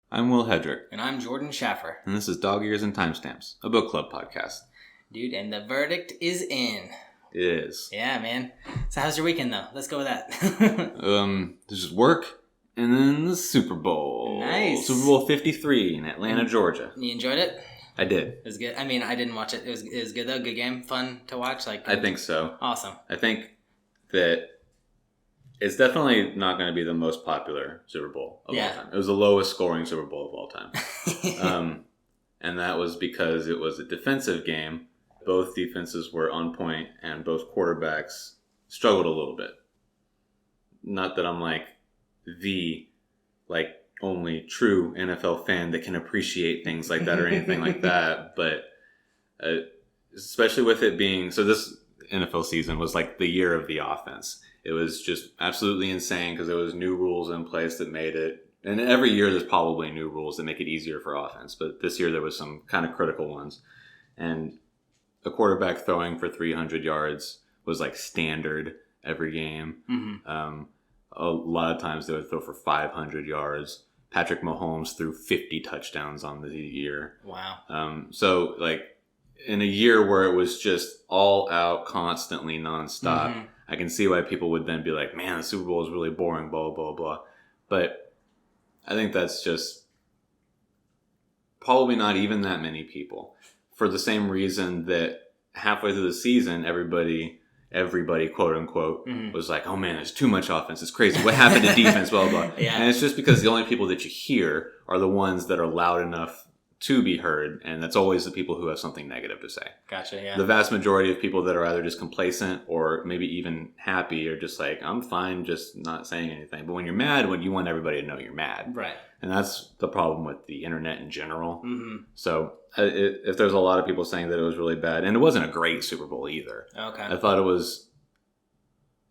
I'm Will Hedrick. And I'm Jordan Schaffer. And this is Dog Ears and Timestamps, a book club podcast. Dude, and the verdict is in. It is. Yeah, man. So how's your weekend, though? Let's go with that. There's just work, and then the Super Bowl. Nice. Super Bowl 53 in Atlanta, Georgia. You enjoyed it? I did. It was good. I mean, I didn't watch it. It was good, though. Good game. Fun to watch. I think so. Awesome. I think that it's definitely not going to be the most popular Super Bowl of all time. It was the lowest scoring Super Bowl of all time. And that was because it was a defensive game. Both defenses were on point, and both quarterbacks struggled a little bit. Not that I'm the only true NFL fan that can appreciate things like that or anything like that, but especially with it being so, this NFL season was like the year of the offense. It was just absolutely insane because there was new rules in place that made it. And every year there's probably new rules that make it easier for offense. But this year there was some kind of critical ones. And a quarterback throwing for 300 yards was like standard every game. Mm-hmm. A lot of times they would throw for 500 yards. Patrick Mahomes threw 50 touchdowns on the year. Wow. So in a year where it was just all out, constantly, nonstop, mm-hmm. I can see why people would then be like, man, the Super Bowl is really boring, blah, blah, blah. But I think that's just probably not even that many people. For the same reason that halfway through the season, everybody, quote unquote, mm-hmm. was like, oh man, there's too much offense. It's crazy. What happened to defense, blah, blah, blah. Yeah. And it's just because the only people that you hear are the ones that are loud enough to be heard, and that's always the people who have something negative to say. Gotcha, yeah. The vast majority of people that are either just complacent or maybe even happy are just like, I'm fine just not saying anything. But when you're mad, you want everybody to know you're mad. Right. And that's the problem with the internet in general. Mm-hmm. So if there's a lot of people saying that it was really bad, and it wasn't a great Super Bowl either. Okay. I thought it was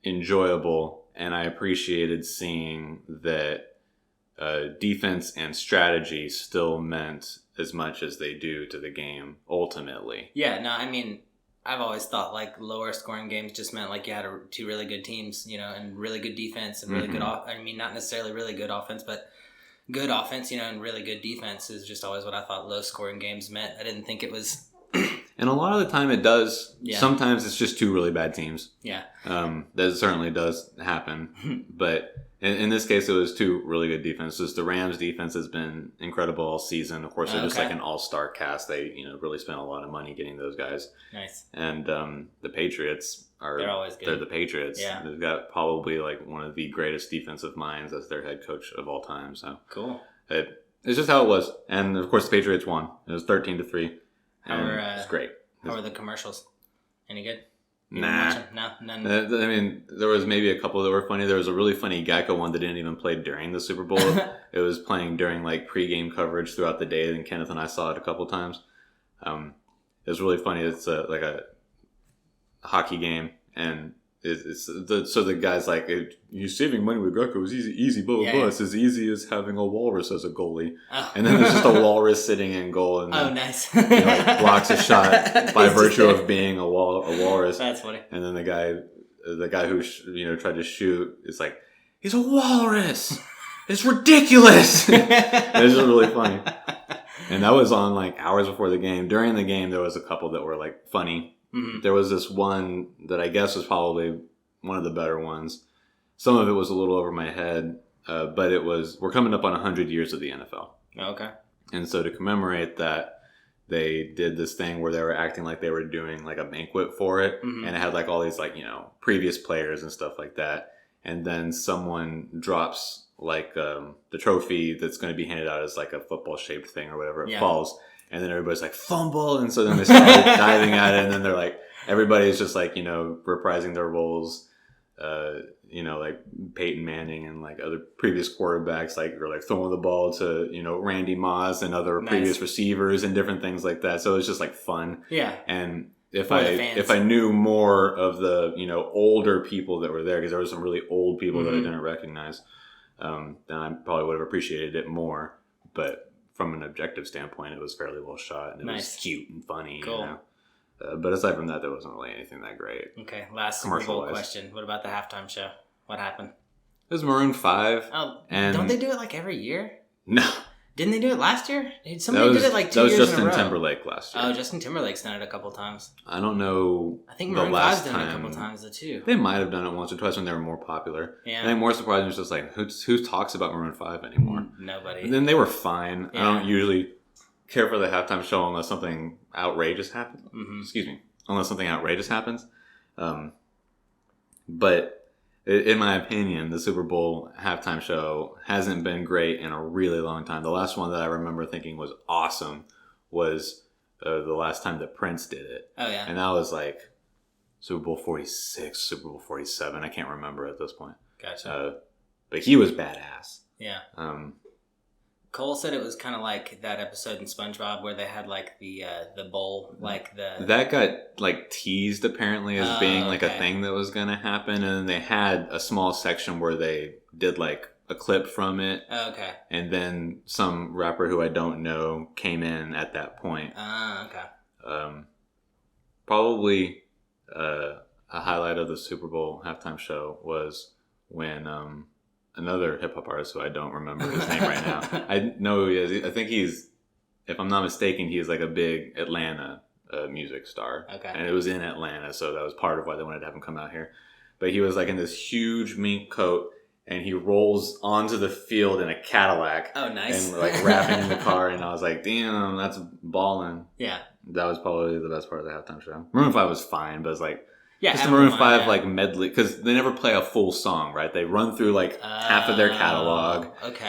enjoyable, and I appreciated seeing that defense and strategy still meant as much as they do to the game ultimately. Yeah, no, I mean, I've always thought lower scoring games just meant you had two really good teams, and really good defense and really mm-hmm. good I mean, not necessarily really good offense, but good offense, and really good defense is just always what I thought low scoring games meant. I didn't think it was. And a lot of the time it does. Yeah. Sometimes it's just two really bad teams. Yeah. That certainly does happen. But in this case, it was two really good defenses. The Rams defense has been incredible all season. Of course, they're just an all-star cast. They really spent a lot of money getting those guys. Nice. And the Patriots they're always good. They're the Patriots. Yeah. They've got probably one of the greatest defensive minds as their head coach of all time. So cool. It's just how it was. And of course, the Patriots won. It was 13-3. It's great. How were the commercials? Any good? Nah. No, none. I mean, there was maybe a couple that were funny. There was a really funny Geico one that didn't even play during the Super Bowl. It was playing during pregame coverage throughout the day, and Kenneth and I saw it a couple times. It was really funny. It's a hockey game, and so the guy's like, "You're saving money with Geico. It's easy, blah blah blah. It's as easy as having a walrus as a goalie." Oh. And then there's just a walrus sitting in goal, and then, nice. He blocks a shot by virtue of being a walrus. That's funny. And then the guy who tried to shoot is like, "He's a walrus. It's ridiculous." It's just really funny. And that was on hours before the game. During the game, there was a couple that were funny. Mm-hmm. There was this one that I guess was probably one of the better ones. Some of it was a little over my head, but we're coming up on 100 years of the NFL. Okay. And so to commemorate that, they did this thing where they were acting like they were doing a banquet for it. Mm-hmm. And it had all these previous players and stuff like that. And then someone drops the trophy that's going to be handed out as a football shaped thing or whatever. It falls. And then everybody's like, fumble. And so then they start diving at it. And then they're everybody's just reprising their roles. Peyton Manning and other previous quarterbacks, are throwing the ball to, Randy Moss and other previous receivers and different things like that. So it's just fun. Yeah. And if I knew more of the, older people that were there, because there were some really old people that I didn't recognize, then I probably would have appreciated it more. But from an objective standpoint, it was fairly well shot, and it was cute and funny. Cool. But aside from that, there wasn't really anything that great. Okay, last Super Bowl question. What about the halftime show? What happened? It was Maroon 5. Oh, and don't they do it every year? No. Didn't they do it last year? Somebody did it like 2 years in a row. That was Justin Timberlake last year. Oh, Justin Timberlake's done it a couple times. I don't know. I think Maroon 5's done it a couple times though too. They might have done it once or twice when they were more popular. Yeah. I think more surprising is just like who talks about Maroon 5 anymore? Nobody. And then they were fine. Yeah. I don't usually care for the halftime show unless something outrageous happens. Mm-hmm. Excuse me. Unless something outrageous happens. But in my opinion, the Super Bowl halftime show hasn't been great in a really long time. The last one that I remember thinking was awesome was the last time that Prince did it. Oh, yeah. And that was like Super Bowl 46, Super Bowl 47. I can't remember at this point. Gotcha. But he was badass. Yeah. Cole said it was kind of like that episode in SpongeBob where they had like the bowl, like that got like teased apparently as being like a thing that was gonna happen, and then they had a small section where they did like a clip from it. Oh, okay. And then some rapper who I don't know came in at that point. Okay. Probably a highlight of the Super Bowl halftime show was when another hip-hop artist who I don't remember his name right now. I know who he is. I think he's, if I'm not mistaken, he's like a big Atlanta music star. Okay. And it was in Atlanta, so that was part of why they wanted to have him come out here. But he was like in this huge mink coat, and he rolls onto the field in a Cadillac. Oh, nice. And like rapping in the car, and I was like, damn, that's ballin'. Yeah. That was probably the best part of the halftime show. Maroon 5 was fine, but it's like, yeah, just the Maroon 5 like medley, because they never play a full song, right? They run through like half of their catalog,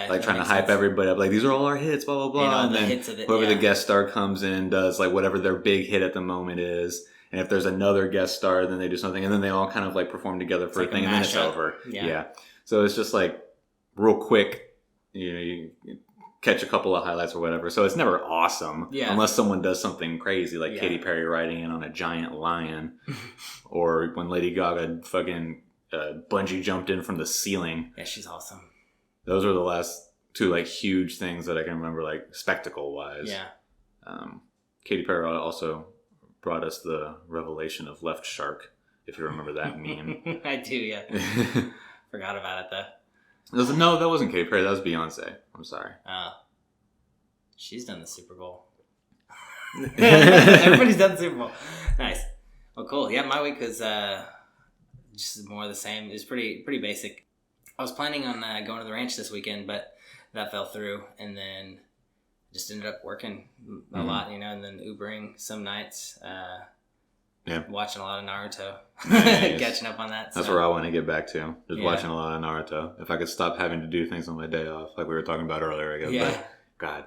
like trying to hype everybody up, like these are all our hits, blah blah blah, and then whoever the guest star comes in does like whatever their big hit at the moment is, and if there's another guest star, then they do something, and then they all kind of like perform together for a thing, and then it's over. Yeah, so it's just like real quick, you catch a couple of highlights or whatever. So it's never awesome unless someone does something crazy like Katy Perry riding in on a giant lion or when Lady Gaga fucking bungee jumped in from the ceiling. Yeah, she's awesome. Those were the last two like huge things that I can remember like spectacle wise. Yeah. Katy Perry also brought us the revelation of Left Shark, if you remember that meme. I do, yeah. Forgot about it though. No, that wasn't Katy Perry. That was Beyonce. I'm sorry. She's done the Super Bowl. Everybody's done the Super Bowl. Nice. Well, cool. Yeah, my week was just more of the same. It was pretty basic. I was planning on going to the ranch this weekend, but that fell through, and then just ended up working a lot, and then Ubering some nights. Watching a lot of Naruto. Nice. Catching up on that. That's where I want to get back to. Just watching a lot of Naruto. If I could stop having to do things on my day off, like we were talking about earlier, I guess. Yeah. But, God,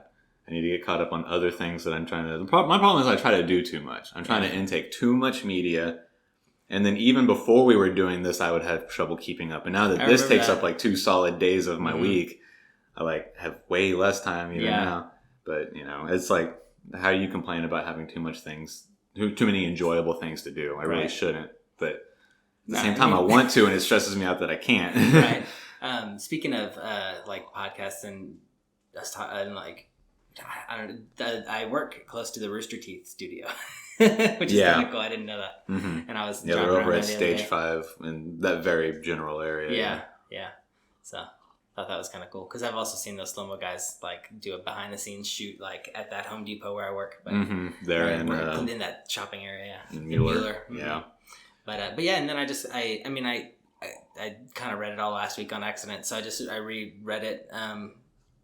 I need to get caught up on other things that I'm trying to... My problem is I try to do too much. I'm trying to intake too much media. And then even before we were doing this, I would have trouble keeping up. And now that this takes up like 2 solid days of my week, I like have way less time even now. But, it's like, how do you complain about having too many enjoyable things to do? I really shouldn't. But at the same time, I want to, and it stresses me out that I can't. Right. Speaking of like podcasts and us like, I don't know, I work close to the Rooster Teeth studio, which is kind of cool. I didn't know that. Mm-hmm. And I was they're over at Stage 5 in that very general area. Yeah. So I thought that was kind of cool because I've also seen those slow-mo guys like do a behind-the-scenes shoot like at that Home Depot where I work. But they're in that shopping area. In Mueller. Mm-hmm. Yeah. But yeah, and then I kind of read it all last week on accident, so I reread it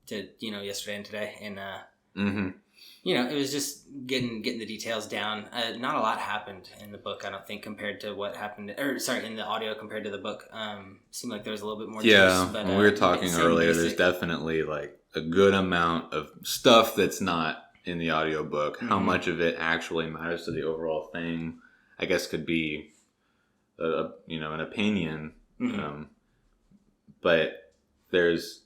to yesterday and today, and it was just getting the details down. Not a lot happened in the book, I don't think, compared to what happened, in the audio compared to the book. Seemed like there was a little bit more. Yeah, but, when we were talking earlier, there's definitely like a good amount of stuff that's not in the audiobook. How much of it actually matters to the overall thing, I guess, could be an opinion. But there's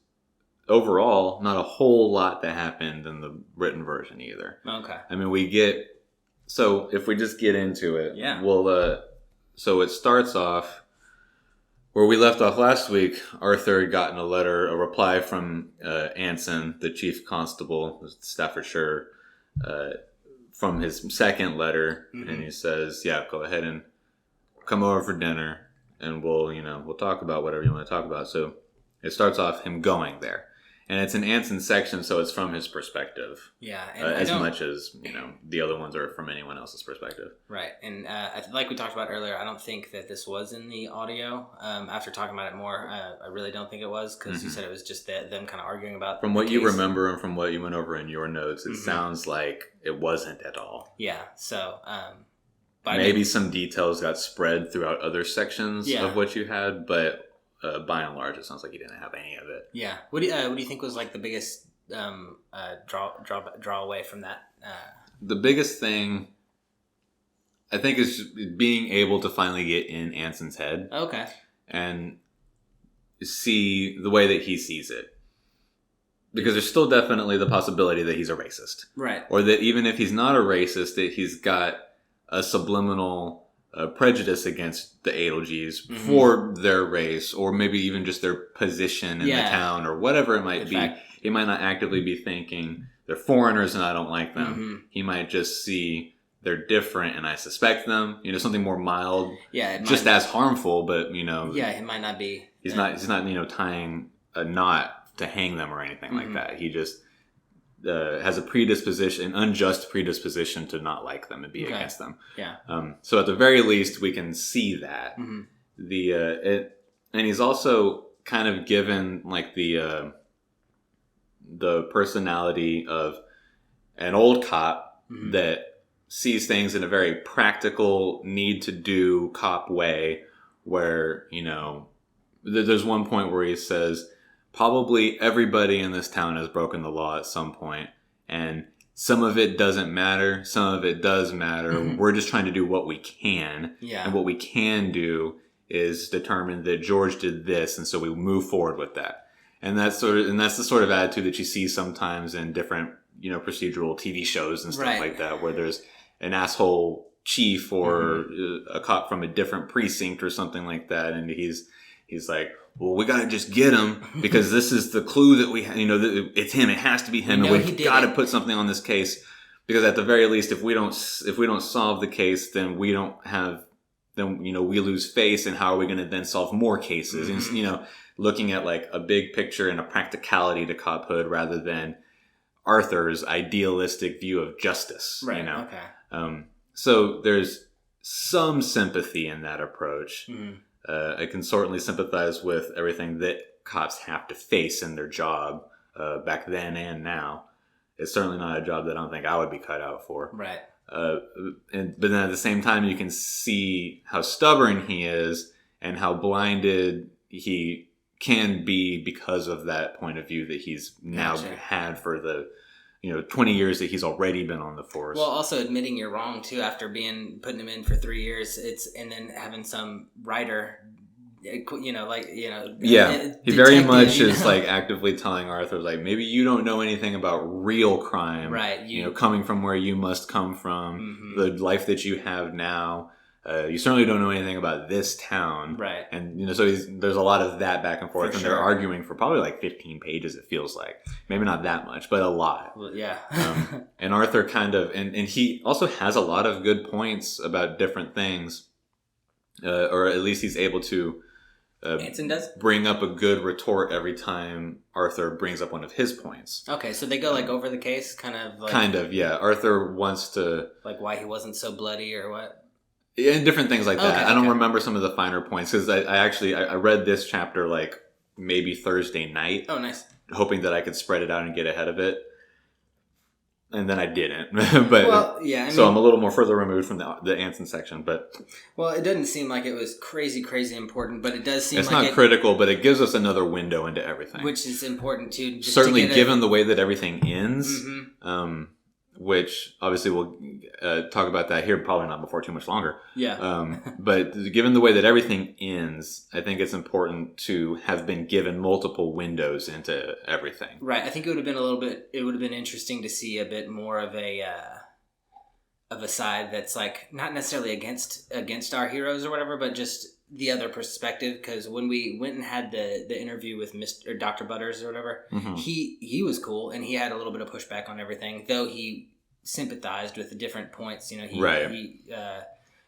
overall not a whole lot that happened in the written version either. Okay. I mean, so if we just get into it, so it starts off where we left off last week. Arthur had gotten a reply from Anson, the chief constable of Staffordshire, from his second letter, and he says, go ahead and come over for dinner, and we'll talk about whatever you want to talk about. So it starts off him going there. And it's an Anson section, so it's from his perspective. Yeah. As much as, the other ones are from anyone else's perspective. Right. And like we talked about earlier, I don't think that this was in the audio. After talking about it more, I really don't think it was, because you said it was just them kind of arguing about From what you remember and from what you went over in your notes, it sounds like it wasn't at all. Yeah. So... maybe some details got spread throughout other sections of what you had, but... by and large, it sounds like you didn't have any of it. Yeah. What do you think was like the biggest draw away from that? The biggest thing, I think, is being able to finally get in Anson's head. Okay. And see the way that he sees it. Because there's still definitely the possibility that he's a racist. Right. Or that even if he's not a racist, that he's got a subliminal... prejudice against the Adelgees for their race, or maybe even just their position in the town, or whatever it might be. He might not actively be thinking they're foreigners and I don't like them. He might just see they're different and I suspect them. Something more mild. Yeah, just as harmful, but Yeah, it might not be. He's not tying a knot to hang them or anything like that. He just has a predisposition, an unjust predisposition to not like them and be against them. Yeah. So at the very least, we can see that. And he's also kind of given like the personality of an old cop that sees things in a very practical, need to do cop way. Where there's one point where he says, probably everybody in this town has broken the law at some point, and some of it doesn't matter, some of it does matter. We're just trying to do what we can, and what we can do is determine that George did this, and so we move forward with that. And that's the sort of attitude that you see sometimes in different procedural TV shows and stuff like that, where there's an asshole chief or a cop from a different precinct or something like that, and he's like, well, we got to just get him because this is the clue that we, it's him. It has to be him, and we've got to put something on this case, because at the very least, if we don't solve the case, then we lose face, and how are we going to then solve more cases? And looking at like a big picture and a practicality to cophood rather than Arthur's idealistic view of justice. Right. Okay. So there's some sympathy in that approach. I can certainly sympathize with everything that cops have to face in their job back then and now. It's certainly not a job that I don't think I would be cut out for. Right. But then at the same time, you can see how stubborn he is and how blinded he can be because of that point of view that he's now had for the 20 years that he's already been on the force. Well, also admitting you're wrong too after putting him in for 3 years. And then having some writer, Yeah, he very much is like actively telling Arthur, like, maybe you don't know anything about real crime, right? Coming from where you must come from, the life that you have now. You certainly don't know anything about this town. Right. And, so there's a lot of that back and forth. And they're arguing for probably like 15 pages, it feels like. Maybe not that much, but a lot. Well, yeah. And Arthur kind of... And he also has a lot of good points about different things. Or at least he's able to Anson does? Bring up a good retort every time Arthur brings up one of his points. Okay, so they go like over the case, kind of like... Kind of, yeah. Arthur wants to... Like why he wasn't so bloody or what? Yeah, and different things like that. Okay, I don't remember some of the finer points because I read this chapter like maybe Thursday night. Oh, nice. Hoping that I could spread it out and get ahead of it. And then I didn't. But well, yeah. So I'm a little more further removed from the Anson section, but well, it doesn't seem like it was crazy important, but it does seem it's not critical, but it gives us another window into everything, which is important too. Just certainly, given the way that everything ends, which obviously we'll talk about that here, probably not before too much longer. Yeah. But given the way that everything ends, I think it's important to have been given multiple windows into everything. Right. I think it would have been it would have been interesting to see a bit more of a side that's like not necessarily against our heroes or whatever, but just the other perspective. Because when we went and had the interview with Dr. Butters or whatever, he was cool and he had a little bit of pushback on everything, though he sympathized with the different points. He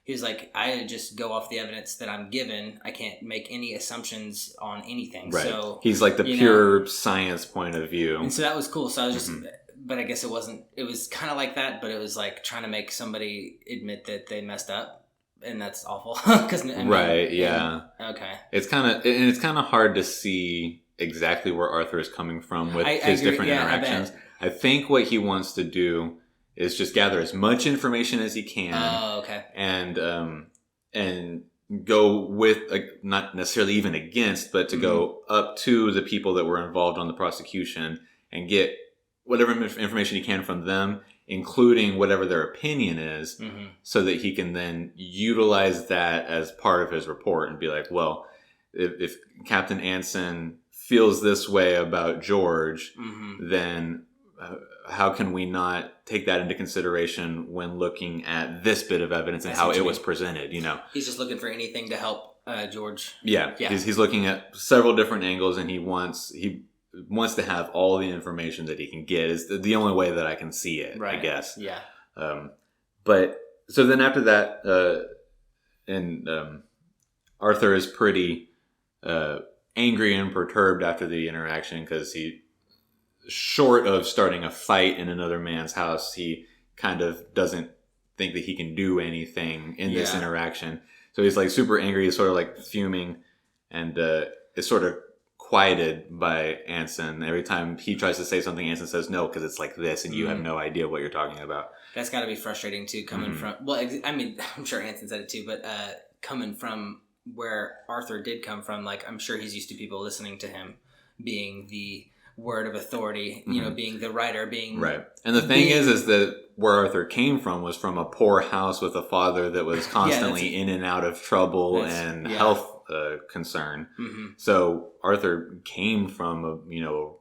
He was like, I just go off the evidence that I'm given. I can't make any assumptions on anything. Right. So he's like the pure science point of view. And so that was cool. So I was just, but I guess it wasn't, it was kind of like that, but it was like trying to make somebody admit that they messed up. And that's awful. Yeah. Okay. It's kind of hard to see exactly where Arthur is coming from with his different interactions. I think what he wants to do is just gather as much information as he can. Oh, okay. And go with, like, not necessarily even against, but to go up to the people that were involved on the prosecution and get whatever information he can from them, including whatever their opinion is, so that he can then utilize that as part of his report and be like, well, if Captain Anson feels this way about George, then how can we not take that into consideration when looking at this bit of evidence and how it was presented, He's just looking for anything to help George. Yeah. He's looking at several different angles, and he wants to have all the information that he can get. Is the only way that I can see it, right. I guess. Yeah. But so then after that, Arthur is pretty angry and perturbed after the interaction, because short of starting a fight in another man's house, he kind of doesn't think that he can do anything in this interaction. So he's like super angry. He's sort of like fuming, and is sort of quieted by Anson. Every time he tries to say something, Anson says no, because it's like this, and you have no idea what you're talking about. That's got to be frustrating too, coming from. Well, I mean, I'm sure Anson said it too, but coming from where Arthur did come from, like, I'm sure he's used to people listening to him being the word of authority, being the writer, being right. And the thing is that where Arthur came from was from a poor house with a father that was constantly in and out of trouble and health concern. So Arthur came from a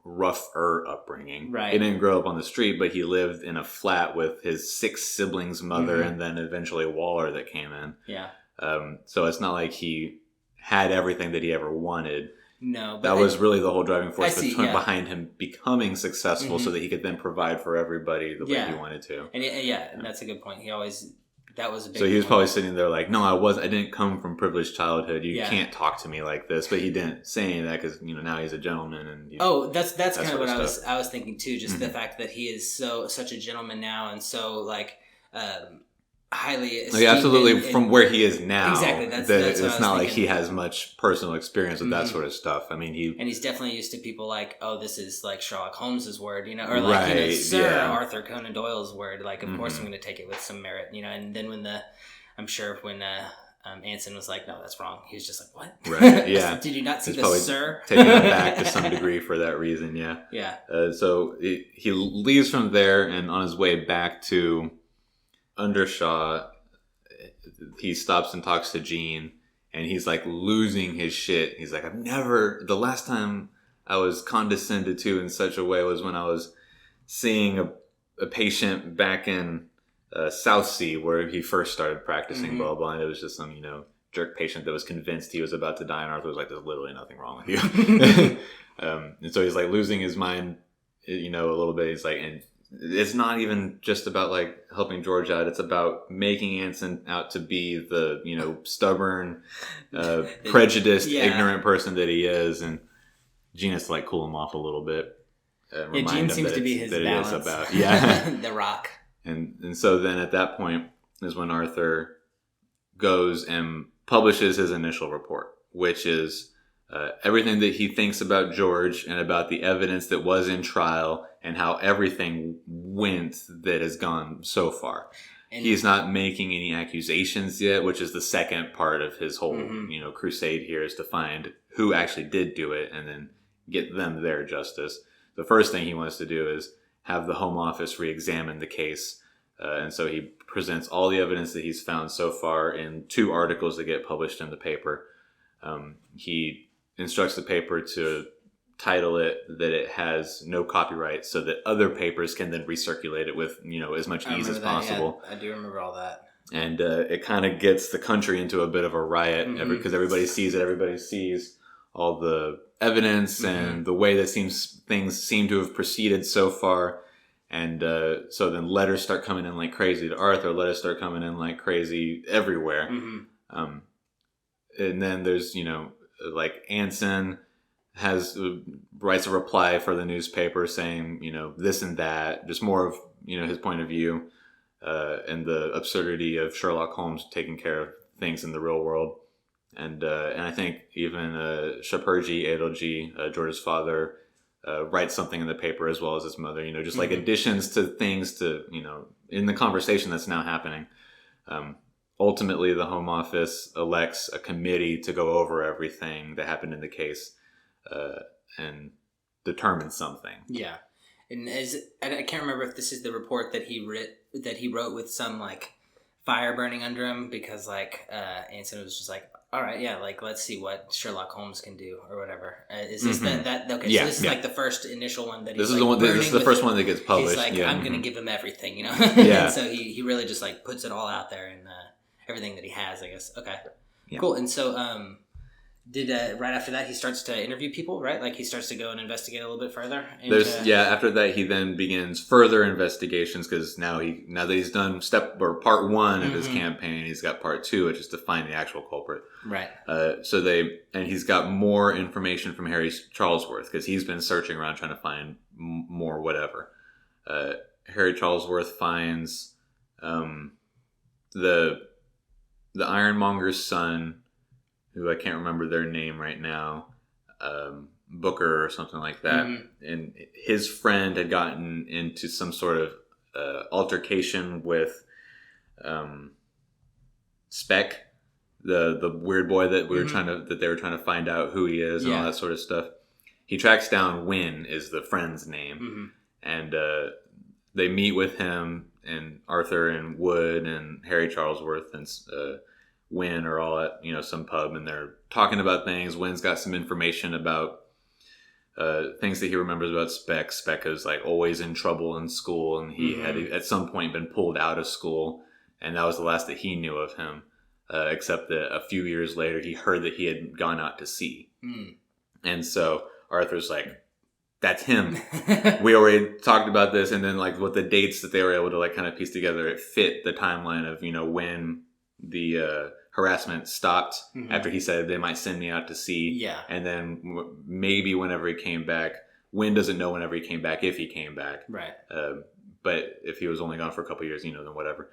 rougher upbringing. Right. He didn't grow up on the street, but he lived in a flat with his 6 siblings' mother, and then eventually Waller that came in. Yeah. So it's not like he had everything that he ever wanted. No, but that was really the whole driving force behind him becoming successful, so that he could then provide for everybody the way he wanted to. And that's a good point. That was a big So he was probably sitting there like, no, I didn't come from privileged childhood. You can't talk to me like this. But he didn't say any of that because now he's a gentleman. And that's kind of what I was thinking too. Just the fact that he is such a gentleman now, and so like. Highly esteemed. Absolutely, from where he is now. Exactly. That's it's not like he has much personal experience with that sort of stuff. I mean, and he's definitely used to people like, oh, this is like Sherlock Holmes's word, or like Sir Arthur Conan Doyle's word. Like, of course, I'm going to take it with some merit, And then when Anson was like, no, that's wrong, he was just like, what? Right. Yeah. Did you not see the Sir? Taking it back to some degree for that reason. Yeah. Yeah. So he leaves from there, and on his way back to Undershaw, he stops and talks to Gene, and he's like losing his shit. He's like, the last time I was condescended to in such a way was when I was seeing a patient back in Southsea, where he first started practicing, blah, blah, and it was just some, jerk patient that was convinced he was about to die, and Arthur was like, there's literally nothing wrong with you. And so he's like losing his mind, a little bit. He's like, and it's not even just about like helping George out. It's about making Anson out to be the, stubborn, prejudiced, ignorant person that he is. And Gene has to like cool him off a little bit. Gene seems to be his balance. The rock. And so then at that point is when Arthur goes and publishes his initial report, which is everything that he thinks about George and about the evidence that was in trial and how everything went that has gone so far. And he's not making any accusations yet, which is the second part of his whole, crusade here, is to find who actually did do it and then get them their justice. The first thing he wants to do is have the Home Office re-examine the case. And so he presents all the evidence that he's found so far in 2 articles that get published in the paper. He instructs the paper to title it that it has no copyright, so that other papers can then recirculate it with as much ease as possible. I do remember all that. And it kind of gets the country into a bit of a riot because everybody sees it. Everybody sees all the evidence and the way that things seem to have proceeded so far. And so then letters start coming in like crazy to Arthur. Letters start coming in like crazy everywhere. Mm-hmm. And then there's, like Anson writes a reply for the newspaper saying, this and that, just more of, his point of view, and the absurdity of Sherlock Holmes taking care of things in the real world. And I think even Shaperji Adelji, George's father, writes something in the paper as well as his mother, just like additions to things to, in the conversation that's now happening. Ultimately, the Home Office elects a committee to go over everything that happened in the case and determine something. Yeah. And I can't remember if this is the report that he wrote with some like fire burning under him, because like Anson was just like, all right, yeah, like let's see what Sherlock Holmes can do or whatever. Is this that okay? Yeah, so this is like the first initial one that he's this is the first one that gets published. He's like, I'm gonna give him everything, Yeah. And so he really just like puts it all out there and everything that he has, I guess. Okay, cool. And so right after that he starts to interview people, right? Like he starts to go and investigate a little bit further. And, after that he then begins further investigations, because now that he's done part one of his campaign, he's got part two, which is to find the actual culprit. Right. And he's got more information from Harry Charlesworth, because he's been searching around trying to find more whatever. Harry Charlesworth finds the ironmonger's son, who I can't remember their name right now, Booker or something like that. And his friend had gotten into some sort of altercation with Speck, the weird boy that they were trying to find out who he is and all that sort of stuff. He tracks down Wynne is the friend's name, and they meet with him, and Arthur and Wood and Harry Charlesworth and Wynne are all at some pub, and they're talking about things. Wynne's got some information about things that he remembers about Speck. Speck is like always in trouble in school, and he had at some point been pulled out of school, and that was the last that he knew of him. Except that a few years later, he heard that he had gone out to sea, and so Arthur's like, "That's him." We already talked about this, and then like with the dates that they were able to like kind of piece together, it fit the timeline of when the harassment stopped after he said they might send me out to sea. Yeah. And then maybe whenever he came back, Wynne doesn't know whenever he came back, if he came back. Right. But if he was only gone for a couple of years, then whatever.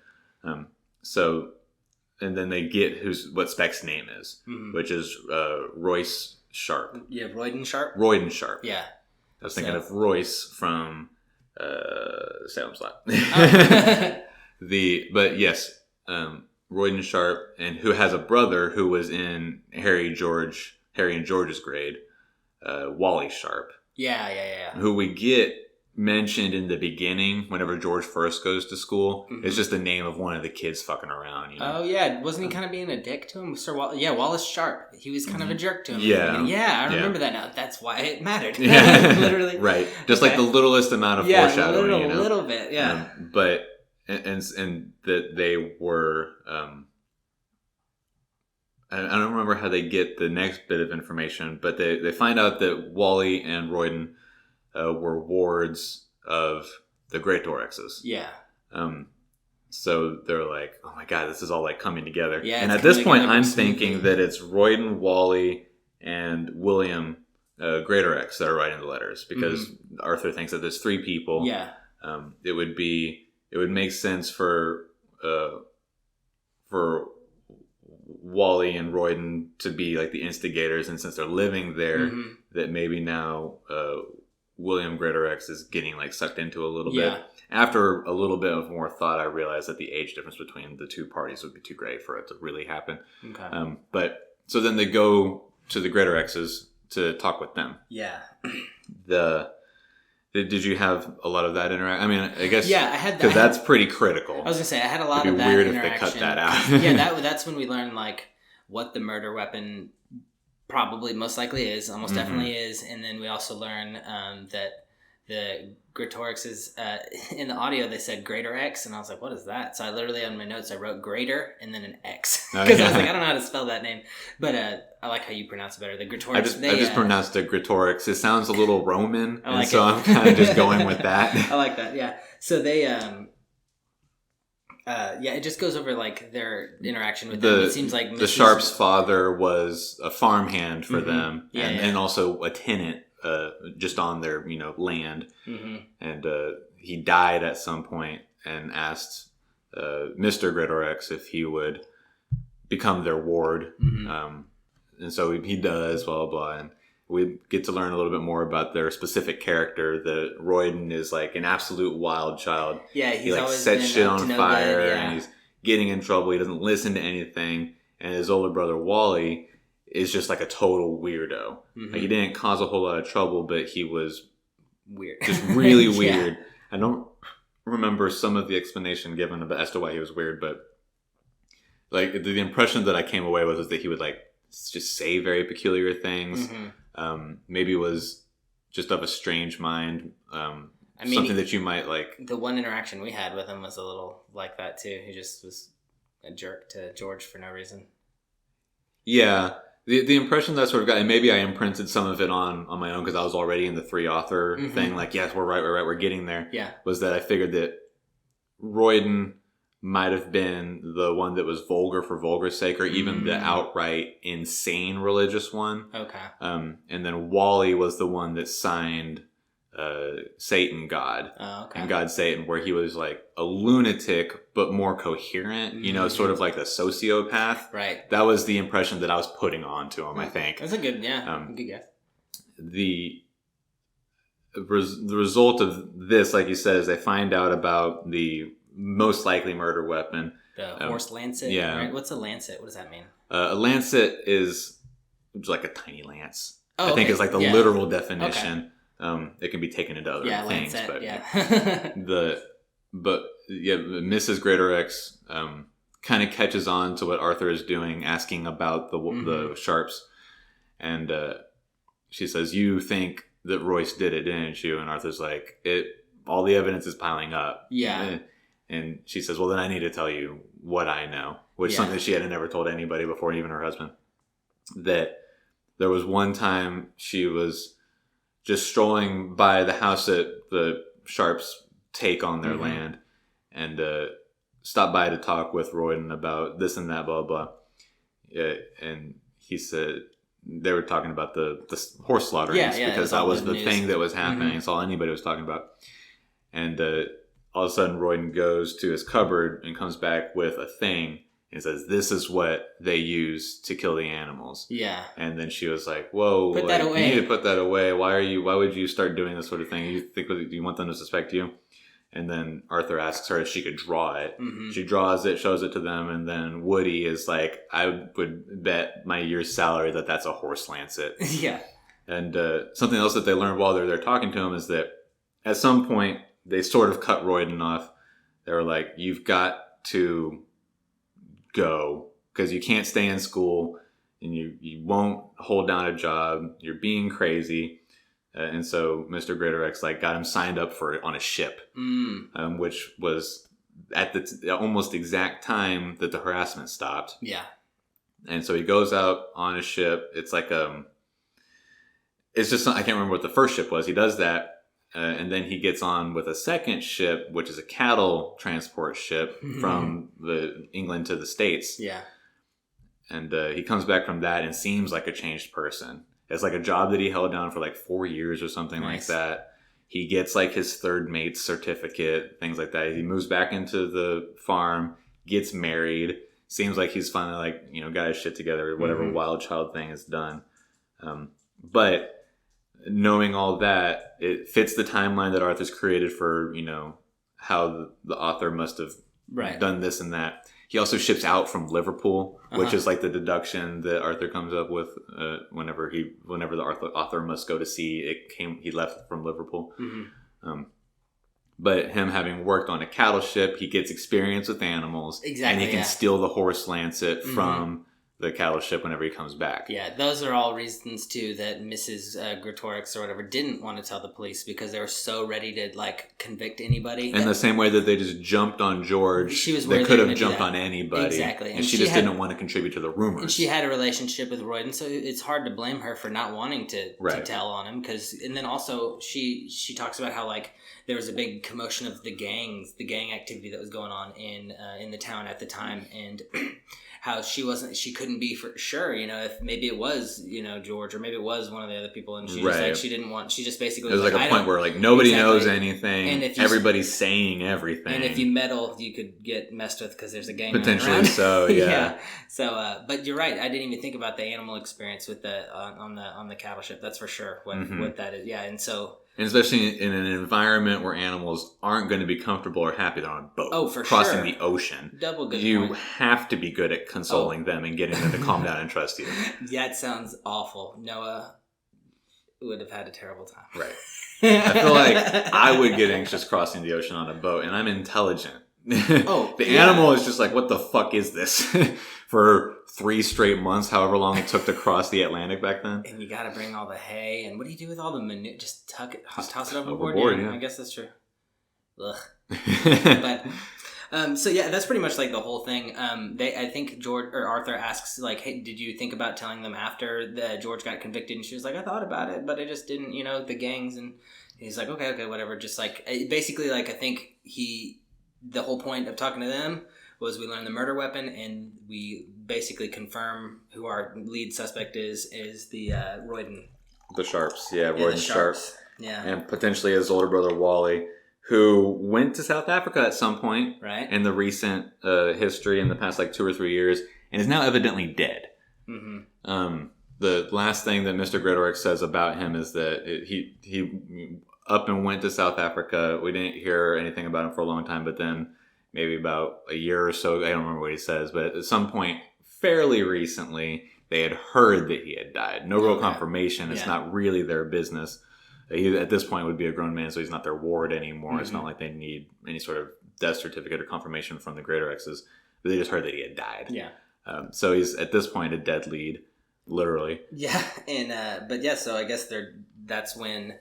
And then they get what Speck's name is, which is Royce Sharp. Yeah, Royden Sharp? Royden Sharp. Yeah. I was thinking of Royce from Salem's Lot. But yes, Royden Sharp, and who has a brother who was in Harry and George's grade, Wally Sharp. Yeah. Who we get mentioned in the beginning whenever George first goes to school. It's just the name of one of the kids fucking around. Oh yeah, wasn't he kind of being a dick to him, Sir Wallace Sharp? He was kind of a jerk to him. Yeah, I remember that now. That's why it mattered. Literally, right? Just like the littlest amount of foreshadowing. A little bit. Yeah, but. And that they were, I don't remember how they get the next bit of information, but they find out that Wally and Royden were wards of the Great Dorexes. Yeah. So they're like, oh my God, this is all like coming together. Yeah. And at this point, I'm thinking that it's Royden, Wally, and William Greatorex that are writing the letters, because Arthur thinks that there's three people. Yeah. It would make sense for Wally and Royden to be like the instigators, and since they're living there, that maybe now William Greatorex is getting like sucked into a little bit. After a little bit of more thought, I realized that the age difference between the two parties would be too great for it to really happen. Okay. But so then they go to the Greatorexes to talk with them. Yeah. Did you have a lot of that interaction? I mean, I guess... Yeah, I had that. Because that's pretty critical. I was going to say, I had a lot of that interaction. It'd be weird if they cut that out. Yeah, that's when we learned, like, what the murder weapon probably most likely is, almost definitely is. And then we also learn that the Greatorix is in the audio. They said Greater X, and I was like, "What is that?" So I literally on my notes I wrote Greater and then an X because I was like, I don't know how to spell that name, but I like how you pronounce it better. The Greatorix. I just pronounced it Greatorix. It sounds a little Roman, I like and so I'm kind of just going with that. I like that. Yeah. So they it just goes over like their interaction with them. It seems like the Sharps' father was a farmhand for them, and also a tenant just on their land. And he died at some point and asked Mr. Greatorix if he would become their ward. And so he does, blah, blah, blah. And we get to learn a little bit more about their specific character. That Royden is like an absolute wild child. Yeah, he like sets shit on fire, and he's getting in trouble. He doesn't listen to anything. And his older brother Wally is just like a total weirdo. Like, he didn't cause a whole lot of trouble, but he was weird, just really weird. I don't remember some of the explanation given as to why he was weird, but like the impression that I came away with was that he would like just say very peculiar things. Maybe was just of a strange mind. Something that you might like. The one interaction we had with him was a little like that too. He just was a jerk to George for no reason. Yeah. The impression that I sort of got, and maybe I imprinted some of it on my own because I was already in the 3-author thing. Like, yes, we're right, we're getting there. Yeah. Was that I figured that Royden might have been the one that was vulgar for vulgar's sake, or even the outright insane religious one. Okay. And then Wally was the one that signed Satan God. Oh, okay. And God Satan, where he was like a lunatic but more coherent, sort of like a sociopath. Right. That was the impression that I was putting on to him, I think. That's a good good guess. The result of this, like you said, is they find out about the most likely murder weapon. The horse lancet? Yeah. Right? What's a lancet? What does that mean? A lancet is like a tiny lance. Oh, I think is like the literal definition. Okay. It can be taken into other things. Lancet, but Mrs. Greatorix kind of catches on to what Arthur is doing, asking about the Sharps. And she says, "You think that Royce did it, didn't you?" And Arthur's like, all the evidence is piling up. Yeah. And she says, "Well, then I need to tell you what I know," which is something she had never told anybody before, even her husband. That there was one time she was just strolling by the house that the Sharps take on their land, and stopped by to talk with Royden about this and that, blah, blah. And he said they were talking about the horse slaughterings because that was the thing that was happening. It's all anybody was talking about. And all of a sudden, Royden goes to his cupboard and comes back with a thing and says, "This is what they use to kill the animals." Yeah. And then she was like, "Whoa, put that away. You need to put that away. Why would you start doing this sort of thing? Do you want them to suspect you?" And then Arthur asks her if she could draw it. She draws it, shows it to them, and then Woody is like, "I would bet my year's salary that that's a horse lancet." Yeah. And something else that they learned while they're there talking to him is that at some point they sort of cut Royden off. They were like, "You've got to go because you can't stay in school and you won't hold down a job. You're being crazy." And so Mr. Greatorix got him signed up on a ship, which was at the almost exact time that the harassment stopped. Yeah. And so he goes out on a ship. It's like it's just, I can't remember what the first ship was. He does that. And then he gets on with a second ship, which is a cattle transport ship from England to the States. Yeah. And he comes back from that and seems like a changed person. It's like a job that he held down for 4 years or something like that. He gets his third mate's certificate, things like that. He moves back into the farm, gets married. Seems like he's finally got his shit together. Whatever wild child thing is done. But knowing all that, it fits the timeline that Arthur's created for, how the author must have done this and that. He also ships out from Liverpool, which is the deduction that Arthur comes up with whenever the author must go to sea. He left from Liverpool. But him having worked on a cattle ship, he gets experience with animals. Exactly. And he can steal the horse lancet from the cattle ship whenever he comes back. Yeah, those are all reasons too that Mrs. Gretorix or whatever didn't want to tell the police because they were so ready to like convict anybody. In the same way that they just jumped on George, they could have jumped on anybody. Exactly, and she just didn't want to contribute to the rumors. And she had a relationship with Royden, so it's hard to blame her for not wanting to tell on him. And then also she talks about how like there was a big commotion of the gang activity that was going on in the town at the time, and how she couldn't be for sure, if maybe it was, George, or maybe it was one of the other people, and she just she just basically was like a point where like nobody knows anything, and everybody's saying everything, and if you meddle you could get messed with because there's a gang potentially. So yeah. So but you're right, I didn't even think about the animal experience with the on the cattle ship. That's for sure what that is. Yeah. And especially in an environment where animals aren't going to be comfortable or happy, they're on a boat. Oh, for crossing the ocean. Double good You point. have to be good at consoling them and getting them to calm down and trust you. That sounds awful. Noah would have had a terrible time. Right. I feel like I would get anxious crossing the ocean on a boat, and I'm intelligent. The animal is just like, what the fuck is this? For 3 straight months, however long it took to cross the Atlantic back then. And you got to bring all the hay, and what do you do with all the manure? Just toss it overboard. Yeah. I guess that's true. Ugh. But so yeah, that's pretty much like the whole thing. I think George or Arthur asks like, "Hey, did you think about telling them after George got convicted?" And she was like, "I thought about it, but I just didn't. The gangs." And he's like, "Okay, whatever." Just like basically, like I think the whole point of talking to them was we learn the murder weapon, and we basically confirm who our lead suspect is the Royden. The Sharps, Royden Sharps. Yeah. And potentially his older brother Wally, who went to South Africa at some point in the recent history in the past like 2 or 3 years, and is now evidently dead. Mm-hmm. The last thing that Mr. Gretorix says about him is that he up and went to South Africa. We didn't hear anything about him for a long time, but then maybe about a year or so, I don't remember what he says, but at some point fairly recently, they had heard that he had died. No real confirmation. It's not really their business. He, at this point, would be a grown man, so he's not their ward anymore. Mm-hmm. It's not like they need any sort of death certificate or confirmation from the Gretorixes. They just heard that he had died. Yeah. So he's, at this point, a dead lead, literally. Yeah, and but yeah, so I guess that's when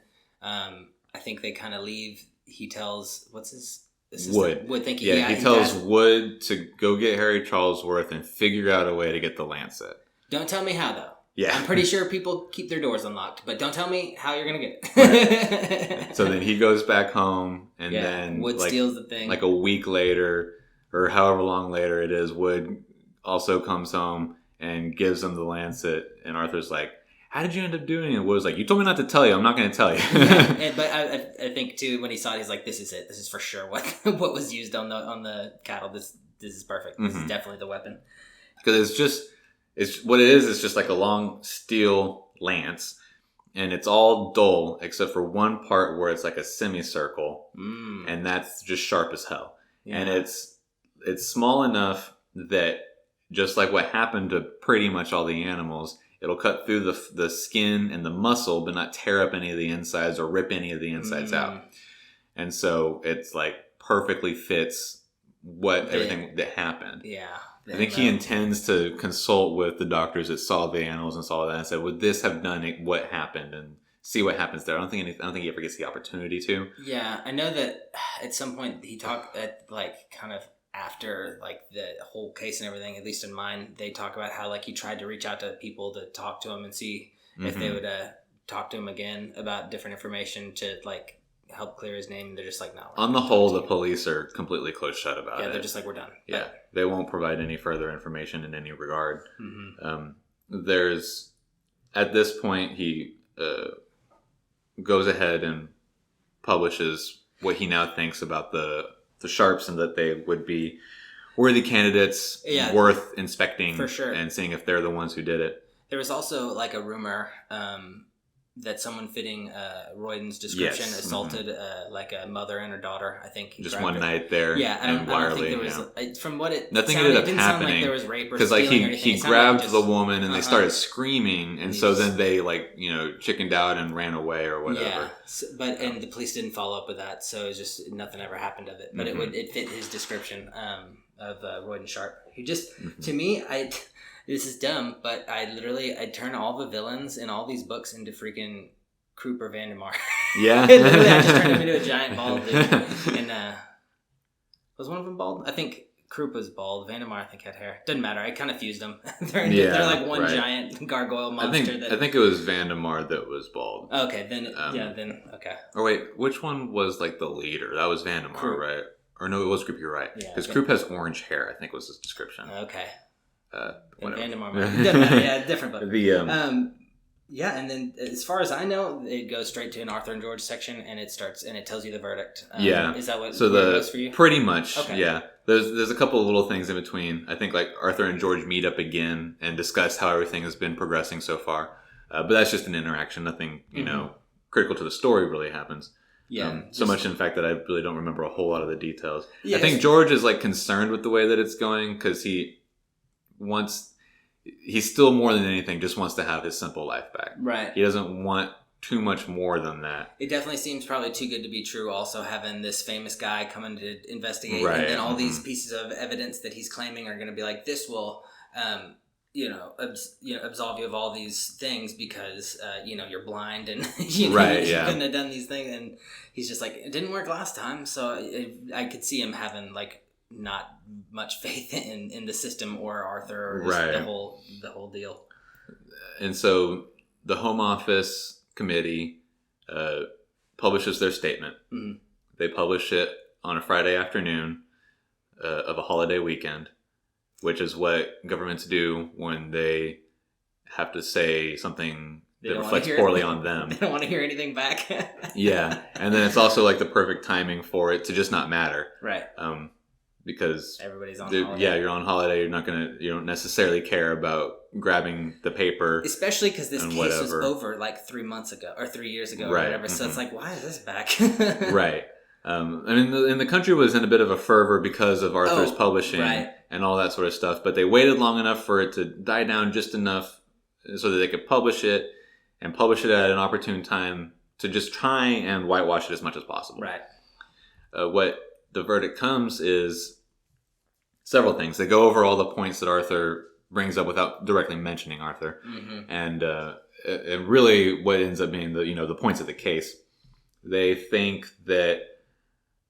I think they kind of leave. He tells, what's his... Wood. He tells Wood to go get Harry Charlesworth and figure out a way to get the Lancet. Don't tell me how, though. Yeah. I'm pretty sure people keep their doors unlocked, but don't tell me how you're going to get it. Right. So then he goes back home, and then Wood steals the thing. Like a week later, or however long later it is, Wood also comes home and gives him the Lancet, and Arthur's like, how did you end up doing it? Wood's like, you told me not to tell you. I'm not going to tell you. But I think, too, when he saw it, he's like, this is it. This is for sure what was used on the cattle. This is perfect. This is definitely the weapon. Because it's what it is. It's just like a long steel lance, and it's all dull except for one part where it's like a semicircle, and that's just sharp as hell. Yeah. And it's small enough that just like what happened to pretty much all the animals, it'll cut through the skin and the muscle, but not tear up any of the insides or rip any of the insides out. And so it's like perfectly fits everything that happened. Yeah. I think he intends to consult with the doctors that saw the animals and saw that and said, would this have done what happened, and see what happens there. I don't think he ever gets the opportunity to. Yeah, I know that at some point he talked at like kind of after like the whole case and everything, at least in mine, they talk about how like he tried to reach out to people to talk to him and see if they would talk to him again about different information to like help clear his name. They're just like, no. On the whole, the police are completely closed shut about it. Yeah, they're just like, we're done. Yeah, they won't provide any further information in any regard. There's at this point he goes ahead and publishes what he now thinks about the Sharps, and that they would be worthy candidates, worth inspecting for sure, and seeing if they're the ones who did it. There was also like a rumor that someone fitting Royden's description assaulted like a mother and her daughter. I think just one night there. Yeah, I don't think there was. From what it nothing sounded, ended up it didn't happening sound like there was rape or because like he grabbed like the woman and they started screaming, and so then they like chickened out and ran away or whatever. Yeah, and the police didn't follow up with that, so it was just nothing ever happened of it. But it fit his description of Royden Sharp. He just to me this is dumb, but I turn all the villains in all these books into freaking Kruper Vandemar. Yeah. Literally, I just turned him into a giant bald dude. And was one of them bald? I think Krupp was bald. Vandemar, I think, had hair. Doesn't matter. I kind of fused them. they're like one giant gargoyle monster. I think it was Vandemar that was bald. Okay, then okay. Or wait, which one was like the leader? That was Vandemar, Krupp. Right? Or no, it was Krupp. You're right. Because Krupp has orange hair. I think was his description. Okay. Whatever. Vandemar, doesn't matter. Yeah, different book. Yeah, and then as far as I know, it goes straight to an Arthur and George section, and it tells you the verdict. Is that what it goes for you? Pretty much, okay. Yeah. There's a couple of little things in between. I think like Arthur and George meet up again and discuss how everything has been progressing so far. But that's just an interaction. Nothing, critical to the story really happens. Yeah. So much, in fact, that I really don't remember a whole lot of the details. Yeah, I think George is like concerned with the way that it's going because he still more than anything just wants to have his simple life back. Right. He doesn't want too much more than that. It definitely seems probably too good to be true. Also having this famous guy coming to investigate, right. And then all these pieces of evidence that he's claiming are going to be like, this will, absolve you of all these things because you're blind and you couldn't have done these things. And he's just like, it didn't work last time, so I could see him having like not much faith in the system or Arthur or just the whole deal. And so the Home Office committee publishes their statement. Mm-hmm. They publish it on a Friday afternoon of a holiday weekend, which is what governments do when they have to say something that reflects poorly on them. They don't want to hear anything back. Yeah. And then it's also like the perfect timing for it to just not matter. Right. Because everybody's on holiday. Yeah, you're on holiday. You don't necessarily care about grabbing the paper. Especially because this case was over like 3 months ago or 3 years ago or whatever. So it's like, why is this back? Right. And the country was in a bit of a fervor because of Arthur's publishing and all that sort of stuff. But they waited long enough for it to die down just enough so that they could publish it at an opportune time to just try and whitewash it as much as possible. Right. What the verdict comes is several things. They go over all the points that Arthur brings up without directly mentioning Arthur. Mm-hmm. And really what ends up being the points of the case. They think that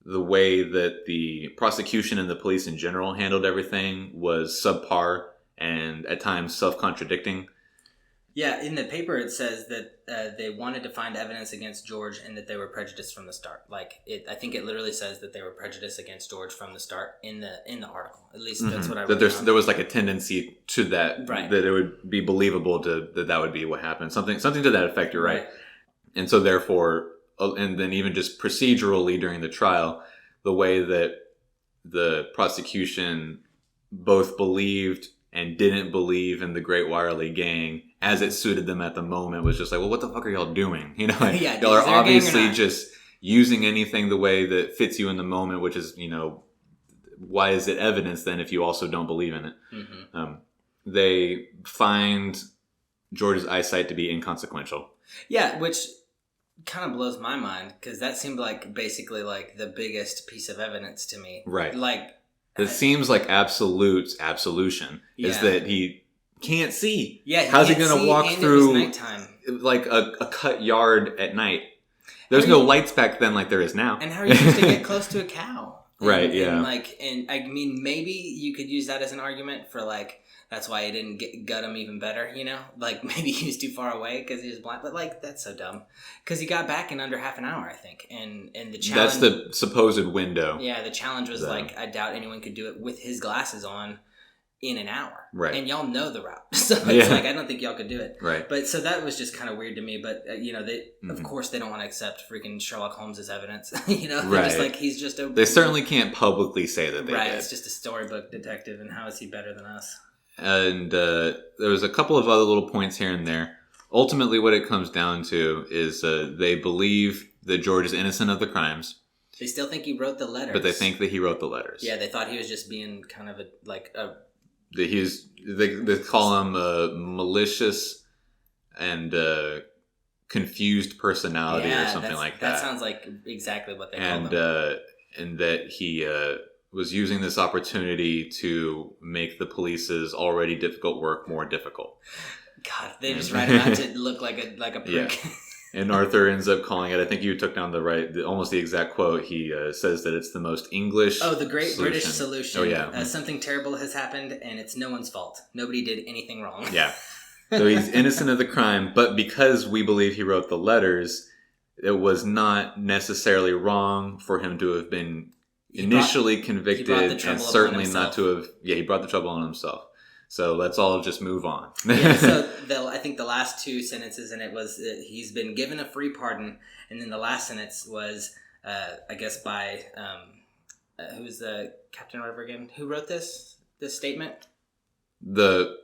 the way that the prosecution and the police in general handled everything was subpar and at times self-contradicting. Yeah, in the paper it says that they wanted to find evidence against George and that they were prejudiced from the start. I think it literally says that they were prejudiced against George from the start in the article. At least that's what I read. That there was like a tendency to that, that it would be believable that would be what happened. Something to that effect. You're right. And so therefore, and then even just procedurally during the trial, the way that the prosecution both believed and didn't believe in the Great Wiley Gang as it suited them at the moment was just like, well, what the fuck are y'all doing? Y'all are obviously just using anything the way that fits you in the moment, which is, why is it evidence then if you also don't believe in it? Mm-hmm. They find George's eyesight to be inconsequential. Yeah, which kind of blows my mind because that seemed like basically like the biggest piece of evidence to me. Right. It seems like absolution is that he can't see. Yeah, how's he going to walk through like a cut yard at night? There's no lights back then like there is now. And how are you supposed to get close to a cow? Right. Yeah. And I mean, maybe you could use that as an argument for like that's why he didn't gut him even better. Like maybe he was too far away because he was blind. But like that's so dumb because he got back in under half an hour, I think. And the challenge, that's the supposed window. Yeah, the challenge was like I doubt anyone could do it with his glasses on in an hour. Right. And y'all know the route, so it's like I don't think y'all could do it. Right. But so that was just kind of weird to me. But they of course they don't want to accept freaking Sherlock Holmes as evidence. They're just like he's just a. They certainly can't publicly say that they did. It's just a storybook detective, and how is he better than us? And there was a couple of other little points here and there. Ultimately, what it comes down to is they believe that George is innocent of the crimes. They still think he wrote the letters. But they think that he wrote the letters. Yeah, they thought he was just being kind of they call him a malicious and confused personality or something like that. That sounds like exactly what they call him. And that he was using this opportunity to make the police's already difficult work more difficult. God, they just write him out to look like a prick. Yeah. And Arthur ends up calling it, I think you took down almost the exact quote. He says that it's the most English the great solution. British solution. Oh, yeah. Something terrible has happened, and it's no one's fault. Nobody did anything wrong. Yeah. So he's innocent of the crime, but because we believe he wrote the letters, it was not necessarily wrong for him to have been initially convicted, and certainly not to have... Yeah, he brought the trouble on himself. So let's all just move on. Yeah, so I think the last two sentences in it was he's been given a free pardon, and then the last sentence was, I guess, by who's the captain or whatever again? Who wrote this statement? The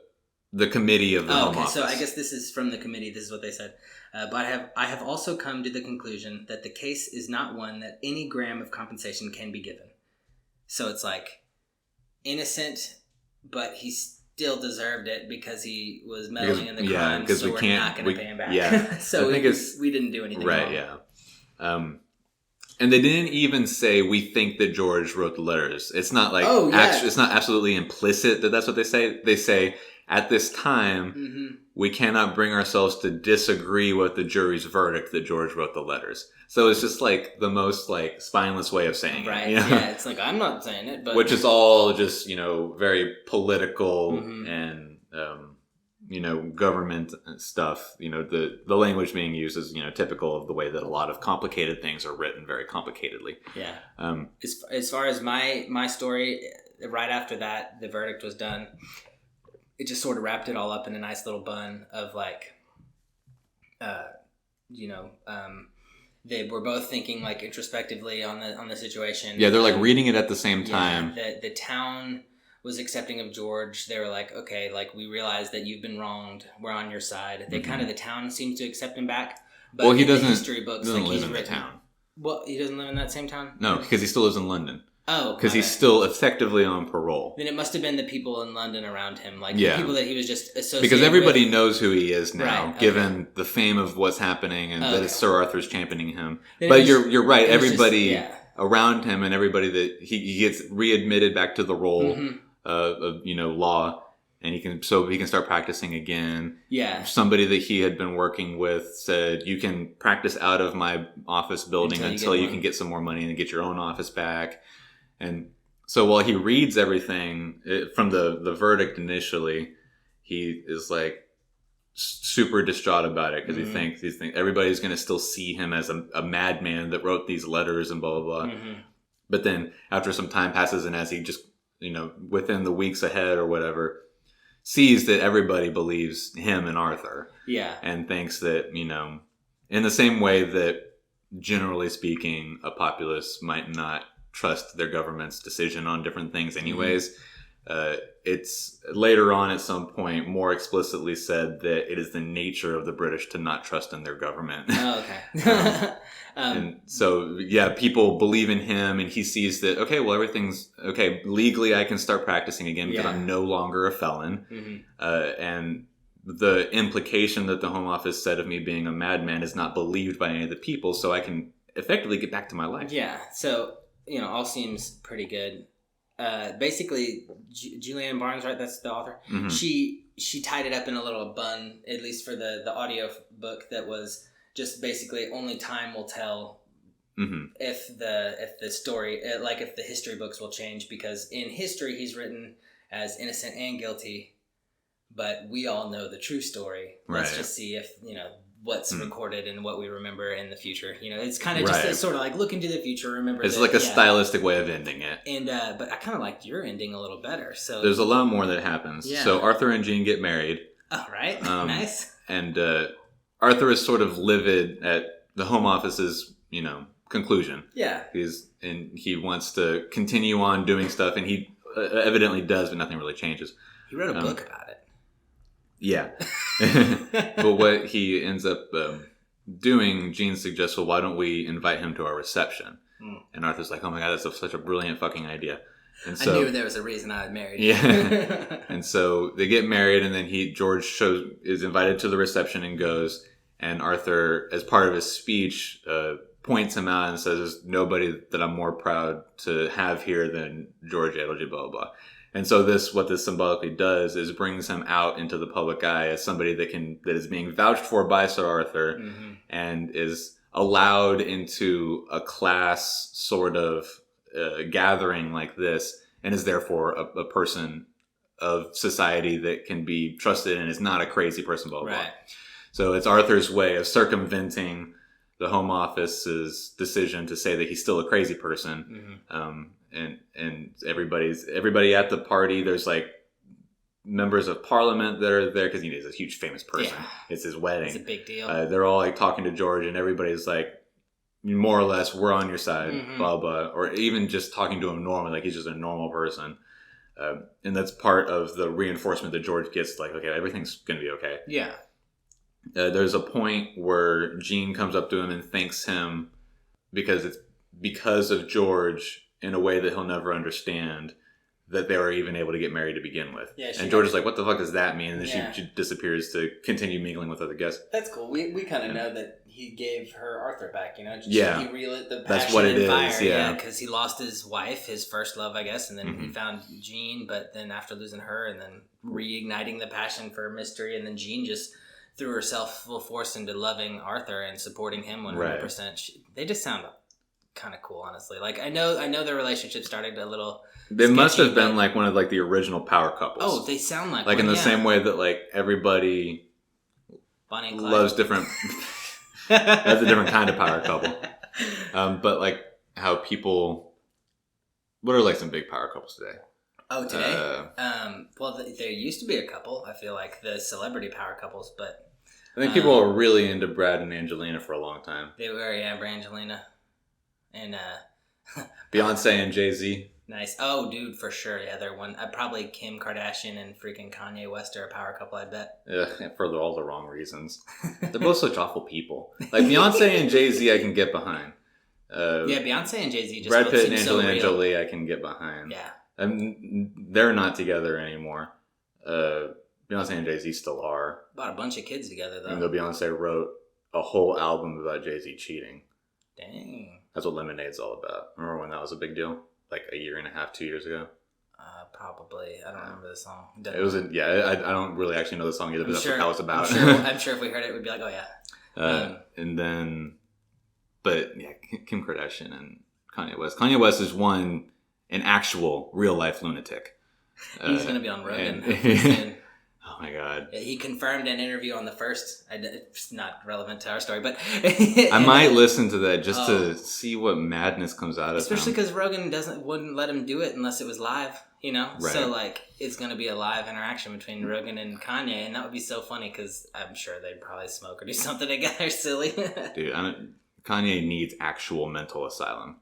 committee of the Home Office. So I guess this is from the committee. This is what they said. But I have also come to the conclusion that the case is not one that any gram of compensation can be given. So it's like innocent, but he's still deserved it because he was meddling in the crime, so we're not going to pay him back. Yeah. So we didn't do anything wrong. Yeah. And they didn't even say, we think that George wrote the letters. It's not like, it's not absolutely implicit that that's what they say. They say, at this time, we cannot bring ourselves to disagree with the jury's verdict that George wrote the letters. So it's just like the most like spineless way of saying it. You know? Yeah, it's like, I'm not saying it, but... Which is all just, very political and, government stuff. The language being used is, typical of the way that a lot of complicated things are written very complicatedly. Yeah. As far as my story, right after that, the verdict was done. It just sort of wrapped it all up in a nice little bun of like, they were both thinking like introspectively on the situation. Yeah, they're like reading it at the same time. Yeah, the town was accepting of George. They were like, okay, like we realize that you've been wronged. We're on your side. They the town seems to accept him back. But he doesn't. The history books, doesn't like live he's in written. The town. Well, he doesn't live in that same town. No, because he still lives in London. Oh, because he's still effectively on parole. Then it must have been the people in London around him, like the people that he was just associated because everybody with. Knows who he is now, right, given the fame of what's happening and that it's Sir Arthur's championing him. But you're right. Everybody around him and everybody that he gets readmitted back to the role of law, and he can start practicing again. Yeah. Somebody that he had been working with said, "You can practice out of my office building until you can get some more money and get your own office back." And so while he reads everything from the verdict initially, he is like super distraught about it because he thinks everybody's going to still see him as a madman that wrote these letters and blah, blah, blah. But then after some time passes and as he just, within the weeks ahead or whatever, sees that everybody believes him and Arthur. Yeah. And thinks that, in the same way that generally speaking, a populace might not trust their government's decision on different things anyways. It's later on at some point more explicitly said that it is the nature of the British to not trust in their government. Oh, okay. And so, people believe in him and he sees that, okay, well, everything's okay. Legally, I can start practicing again because I'm no longer a felon. And the implication that the Home Office said of me being a madman is not believed by any of the people. So I can effectively get back to my life. Yeah. So, all seems pretty good. Basically, Julianne Barnes, right? That's the author. She tied it up in a little bun, at least for the audio book. That was just basically only time will tell if the story, like if the history books will change, because in history he's written as innocent and guilty, but we all know the true story. Let's just see if what's recorded and what we remember in the future. It's kind of just sort of like look into the future, remember. It's like a stylistic way of ending it. And but I kind of liked your ending a little better. So there's a lot more that happens. Yeah. So Arthur and Jean get married. Oh, right. Nice. And Arthur is sort of livid at the Home Office's, conclusion. Yeah. He wants to continue on doing stuff, and he evidently does, but nothing really changes. He wrote a book about it. Yeah. But what he ends up doing, Jean suggests, well, why don't we invite him to our reception? And Arthur's like, oh my God, that's such a brilliant fucking idea. And so, I knew there was a reason I had married. Yeah. And so they get married, and then George is invited to the reception and goes, and Arthur, as part of his speech, points him out and says, "There's nobody that I'm more proud to have here than George Ep6, blah, blah, blah." And so what this symbolically does is brings him out into the public eye as somebody that is being vouched for by Sir Arthur and is allowed into a class sort of gathering like this, and is therefore a person of society that can be trusted and is not a crazy person, blah, blah, blah. So it's Arthur's way of circumventing the Home Office's decision to say that he's still a crazy person. And everybody at the party, there's like members of parliament that are there because he's a huge famous person. Yeah. It's his wedding. It's a big deal. They're all like talking to George, and everybody's like, more or less, we're on your side, blah, blah. Or even just talking to him normally, like he's just a normal person. And that's part of the reinforcement that George gets, like, okay, everything's going to be okay. Yeah. There's a point where Jean comes up to him and thanks him because of George in a way that he'll never understand, that they were even able to get married to begin with. Yeah, and George is like, what the fuck does that mean? And then she disappears to continue mingling with other guests. That's cool. We kind of know that he gave her Arthur back, He relit the passion that's what it and fire. Is, because he lost his wife, his first love, I guess, and then he found Jean, but then after losing her and then reigniting the passion for mystery, and then Jean just threw herself full force into loving Arthur and supporting him 100%. They just sound kind of cool, honestly. Like, I know their relationship started a little They must have been like one of like the original power couples. Oh, they sound like in the same way that like everybody Bonnie and Clyde loves different. That's a different kind of power couple. But like how people, what are like some big power couples today? Oh, today? Well, there used to be a couple. I feel like the celebrity power couples, but I think people were really into Brad and Angelina for a long time. They were, Brangelina. And Beyonce and Jay-Z. Nice. Oh, dude, for sure. Yeah, they're one. Probably Kim Kardashian and freaking Kanye West are a power couple, I bet. For all the wrong reasons. They're both such awful people. Like Beyonce and Jay-Z, I can get behind. Beyonce and Jay-Z just Brad Pitt and Angelina Jolie, I can get behind. Yeah. They're not together anymore. Beyonce and Jay-Z still are. Bought a bunch of kids together, though. Even though Beyonce wrote a whole album about Jay-Z cheating. Dang. That's what Lemonade's all about. Remember when that was a big deal? Like a year and a half, 2 years ago? Probably. I don't remember the song. It was I don't really actually know the song either, but that's what that was about. I'm sure if we heard it, we'd be like, oh yeah. And then, but yeah, Kim Kardashian and Kanye West. Kanye West is an actual real life lunatic. He's going to be on Rogan. Oh my God. He confirmed an interview on the first. It's not relevant to our story, but I might listen to that just to see what madness comes out of him. Especially because Rogan wouldn't let him do it unless it was live, Right. So like it's going to be a live interaction between Rogan and Kanye, and that would be so funny because I'm sure they'd probably smoke or do something together silly. Dude, Kanye needs actual mental asylum.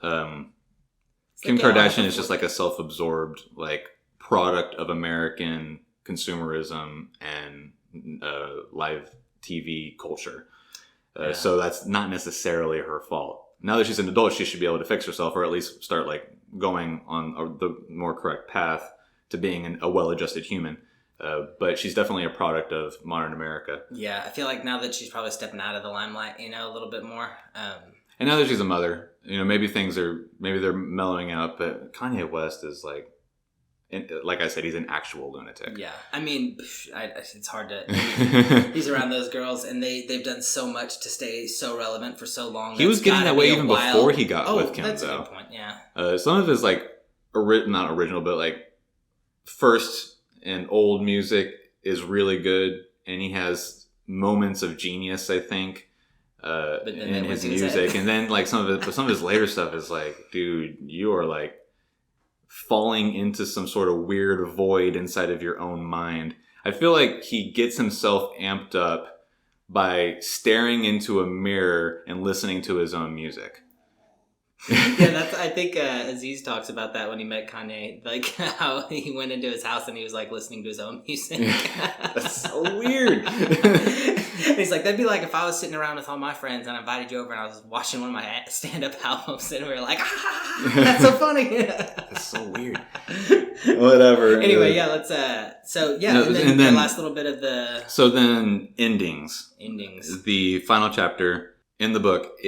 Kim Kardashian is just like a self-absorbed like product of American consumerism and live TV culture. So that's not necessarily her fault. Now that she's an adult, she should be able to fix herself, or at least start like going on the more correct path to being a well-adjusted human. But she's definitely a product of modern America. Yeah, I feel like now that she's probably stepping out of the limelight, a little bit more. And now that she's a mother, maybe they're mellowing out. But Kanye West is like I said, he's an actual lunatic. Yeah, I mean, it's hard to. He's around those girls, and they've done so much to stay so relevant for so long. He was getting that way even before he got with Kim, that's though. A good point. Yeah. Some of his not original, but like first and old music is really good, and he has moments of genius, I think, in his music. And then like some of his later stuff is like, dude, you are like falling into some sort of weird void inside of your own mind. I feel like he gets himself amped up by staring into a mirror and listening to his own music. Yeah, I think Aziz talks about that when he met Kanye, like how he went into his house and he was like listening to his own music. That's so weird. He's like, that'd be like if I was sitting around with all my friends and I invited you over and I was watching one of my stand-up albums and we were like, that's so funny. That's so weird. Whatever. Anyway, yeah, let's and then the last little bit of the So then endings. The The final chapter in the book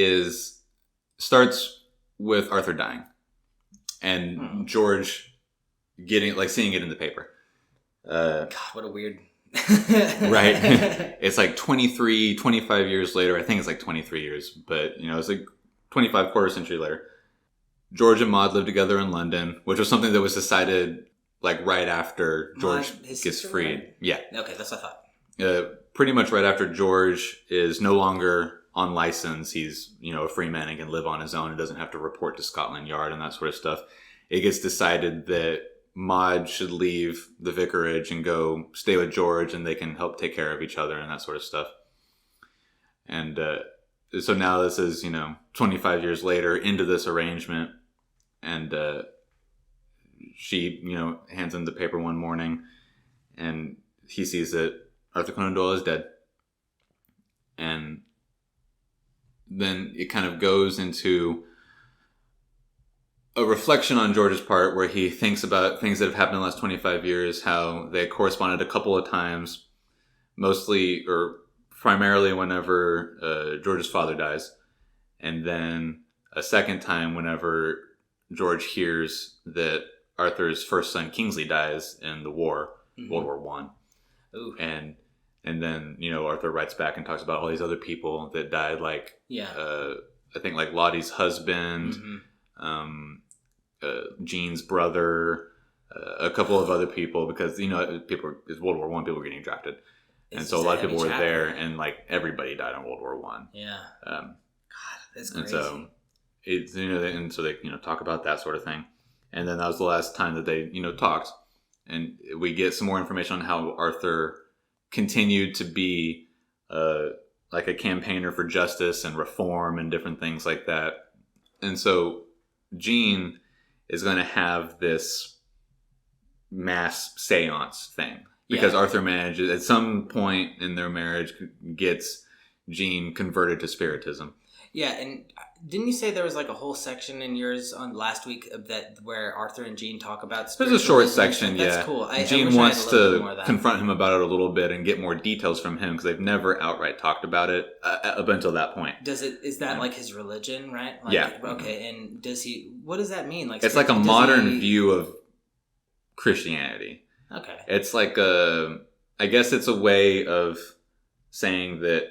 starts with Arthur dying and George seeing it in the paper. God, what a weird... Right. It's like 25 years later. I think it's like 23 years, but it's like 25 quarter century later. George and Maud live together in London, which was something that was decided like right after George gets freed. Right? Yeah. Okay, that's what I thought. Pretty much right after George is no longer on license. He's, a free man and can live on his own and doesn't have to report to Scotland Yard and that sort of stuff. It gets decided that Maud should leave the vicarage and go stay with George, and they can help take care of each other and that sort of stuff. And so now this is, 25 years later into this arrangement, and she, hands him the paper one morning, and he sees that Arthur Conan Doyle is dead. And then it kind of goes into a reflection on George's part where he thinks about things that have happened in the last 25 years, how they corresponded a couple of times, mostly or primarily whenever George's father dies. And then a second time whenever George hears that Arthur's first son Kingsley dies in the war, World War One. And then, Arthur writes back and talks about all these other people that died, like, I think like Lottie's husband, Jean's brother, a couple of other people, because it's World War One, people were getting drafted, and so a lot of people were there, and like everybody died in World War One. Yeah. God, that's crazy. And so it's and so they talk about that sort of thing, and then that was the last time that they talked, and we get some more information on how Arthur continued to be like a campaigner for justice and reform and different things like that, and so Jean is going to have this mass seance thing because Arthur manages at some point in their marriage gets Jean converted to Spiritism. Yeah, and didn't you say there was like a whole section in yours on last week of that where Arthur and Jean talk about There's a short section, That's cool. Jean wants to confront him about it a little bit and get more details from him because they've never outright talked about it up until that point. Is that like his religion, right? Like, yeah. Okay, and what does that mean? Like, it's like a modern view of Christianity. Okay. It's like I guess it's a way of saying that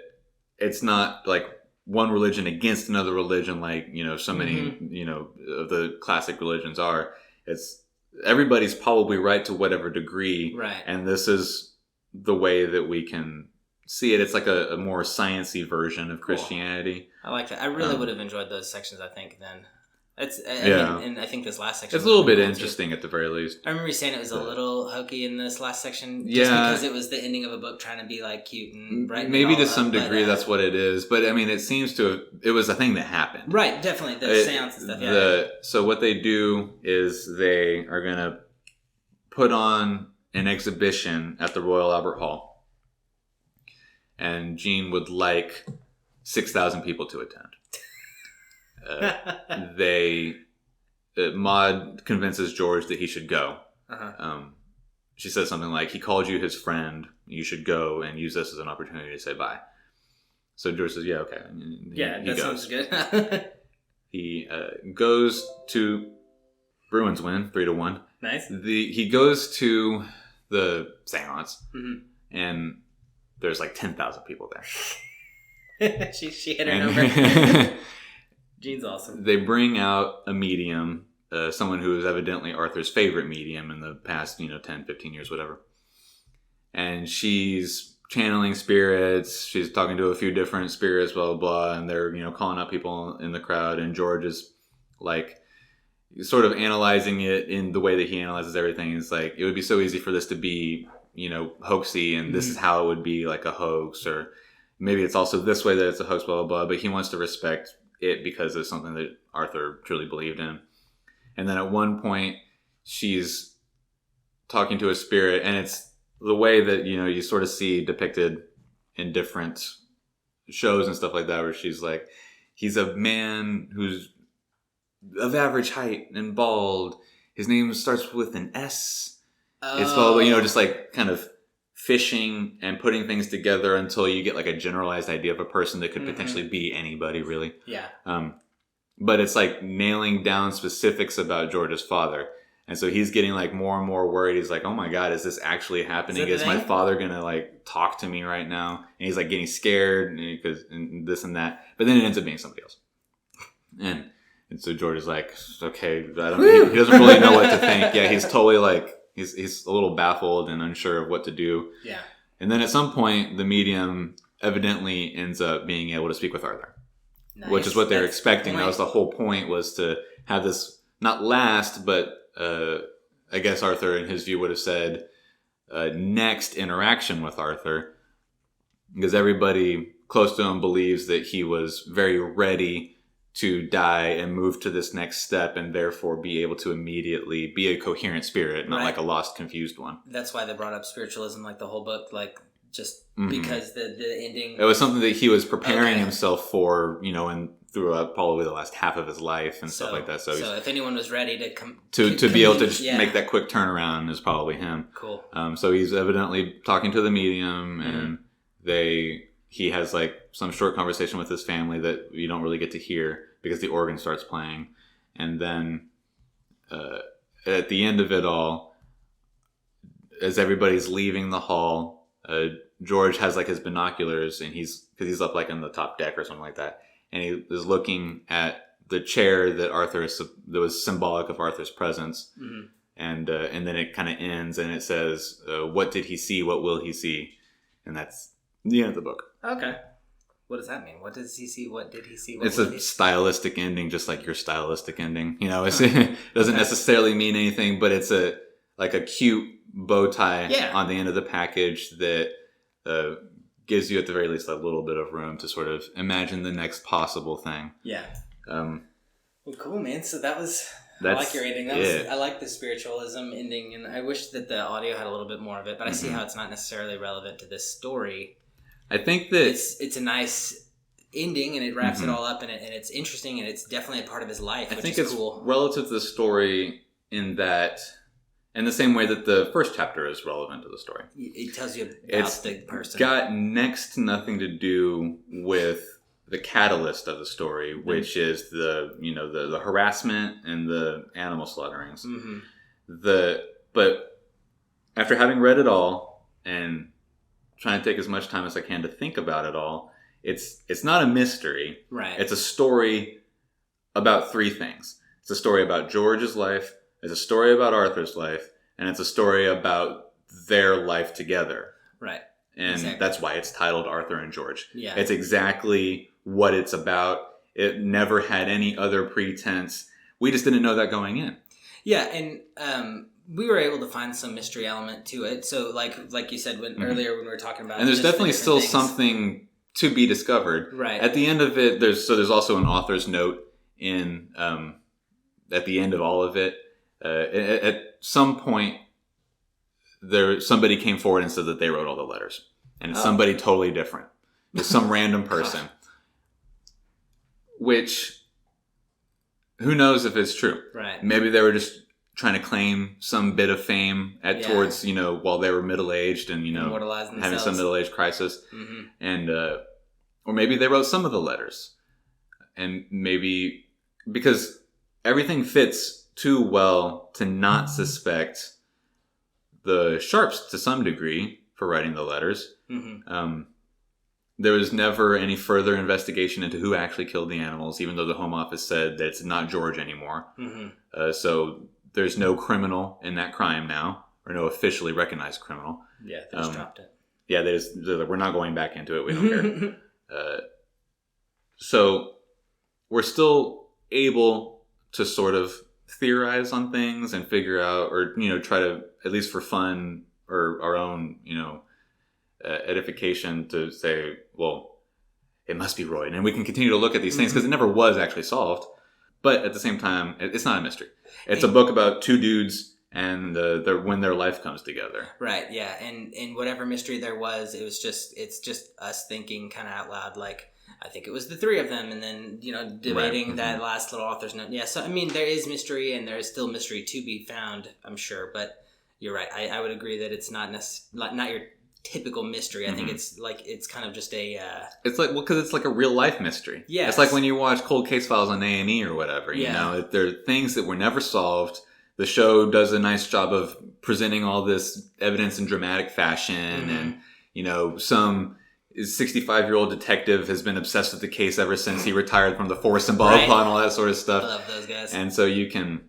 it's not like one religion against another religion, like so many of the classic religions are. It's everybody's probably right to whatever degree, right? And this is the way that we can see it. It's like a more sciencey version of Christianity. I like that. I really would have enjoyed those sections. I think then. And I think this last section it's a little bit interesting at the very least. I remember you saying it was a little hokey in this last section, just because it was the ending of a book trying to be like cute and bright. Maybe to some degree that's what it is, but I mean, it seems it was a thing that happened, right? Definitely the seance and stuff. Yeah. So what they do is they are going to put on an exhibition at the Royal Albert Hall, and Jean would like 6,000 people to attend. Maud convinces George that he should go. She says something like, he called you his friend, you should go and use this as an opportunity to say bye. So George says, yeah, okay. That sounds good. He goes to Bruins win 3-1. Nice. He goes to the seance, and there's like 10,000 people there. she hit her number. Jean's awesome. They bring out a medium, someone who is evidently Arthur's favorite medium in the past, 10, 15 years, whatever. And she's channeling spirits. She's talking to a few different spirits, blah, blah, blah. And they're, calling out people in the crowd. And George is like sort of analyzing it in the way that he analyzes everything. It's like, it would be so easy for this to be, hoaxy. And this is how it would be like a hoax. Or maybe it's also this way that it's a hoax, blah, blah, blah. But he wants to respect it because it's something that Arthur truly believed in. And then at one point she's talking to a spirit, and it's the way that you sort of see depicted in different shows and stuff like that, where she's like, he's a man who's of average height and bald, his name starts with an S. It's called, just like kind of fishing and putting things together until you get like a generalized idea of a person that could potentially be anybody, really. Yeah. But it's like nailing down specifics about George's father. And so he's getting like more and more worried. He's like, oh my God, is this actually happening? Is my father going to like talk to me right now? And he's like getting scared because and this and that. But then it ends up being somebody else. And so George is like, okay, he doesn't really know what to think. Yeah, he's totally like, he's a little baffled and unsure of what to do. Yeah. And then at some point, the medium evidently ends up being able to speak with Arthur. Nice. Which is what they're expecting. That was the whole point, was to have this not last, but I guess Arthur, in his view, would have said next interaction with Arthur, because everybody close to him believes that he was very ready to die and move to this next step, and therefore be able to immediately be a coherent spirit, not like a lost, confused one. That's why they brought up spiritualism, like the whole book, like just because the ending. It was something that he was preparing himself for, and throughout probably the last half of his life and stuff like that. So if anyone was ready to come to be able to make that quick turnaround, is probably him. Cool. So he's evidently talking to the medium, and he has like some short conversation with his family that you don't really get to hear because the organ starts playing. And then at the end of it all, as everybody's leaving the hall, George has like his binoculars, and because he's up like on the top deck or something like that, and he is looking at the chair that that was symbolic of Arthur's presence. And then it kind of ends, and it says, what did he see? What will he see? And that's the end of the book. Okay. What does that mean? What does he see? What did he see? It's a stylistic ending, just like your stylistic ending. It doesn't necessarily mean anything, but it's a cute bow tie on the end of the package that gives you at the very least a little bit of room to sort of imagine the next possible thing. Yeah. Well, cool, man. So I like your ending. I like the spiritualism ending, and I wish that the audio had a little bit more of it, but I see how it's not necessarily relevant to this story. I think that it's a nice ending, and it wraps it all up, and it's interesting, and it's definitely a part of his life, which is cool. Relative to the story in the same way that the first chapter is relevant to the story. It tells you about the person. It's got next to nothing to do with the catalyst of the story, which is the harassment and the animal slaughterings. But after having read it all and trying to take as much time as I can to think about it all, it's not a mystery. Right. It's a story about three things. It's a story about George's life, it's a story about Arthur's life, and it's a story about their life together. Right. And that's why it's titled Arthur and George. Yeah. It's exactly what it's about. It never had any other pretense. We just didn't know that going in. Yeah, and we were able to find some mystery element to it. So like you said earlier when we were talking about, and there's definitely still something to be discovered. Right. At the end of it, there's also an author's note in at the end of all of it. At some point, somebody came forward and said that they wrote all the letters, and it's somebody totally different. It's some random person, which who knows if it's true. Right. Maybe they were just trying to claim some bit of fame towards while they were middle aged and having some middle age crisis, and or maybe they wrote some of the letters, and maybe because everything fits too well to not suspect the Sharps to some degree for writing the letters. There was never any further investigation into who actually killed the animals, even though the Home Office said that it's not George anymore. So there's no criminal in that crime now, or no officially recognized criminal. Yeah, they just dropped it. Yeah, we're not going back into it. We don't care. So we're still able to sort of theorize on things and figure out, or try to, at least for fun or our own edification, to say, well, it must be Roy, and we can continue to look at these things because it never was actually solved. But at the same time, it's not a mystery. It's a book about two dudes and when their life comes together. Right. Yeah. And whatever mystery there was, it's just us thinking kind of out loud, like, I think it was the three of them, and then debating that last little author's note. Yeah, so I mean, there is mystery, and there is still mystery to be found, I'm sure. But you're right. I would agree that it's not your typical mystery. I think it's kind of just a... It's like, well, because it's like a real life mystery. Yeah. It's like when you watch Cold Case Files on A&E or whatever, you know, there are things that were never solved. The show does a nice job of presenting all this evidence in dramatic fashion, and, you know, some 65-year-old detective has been obsessed with the case ever since he retired from the force and blah, blah, and all that sort of stuff. I love those guys. And so you can,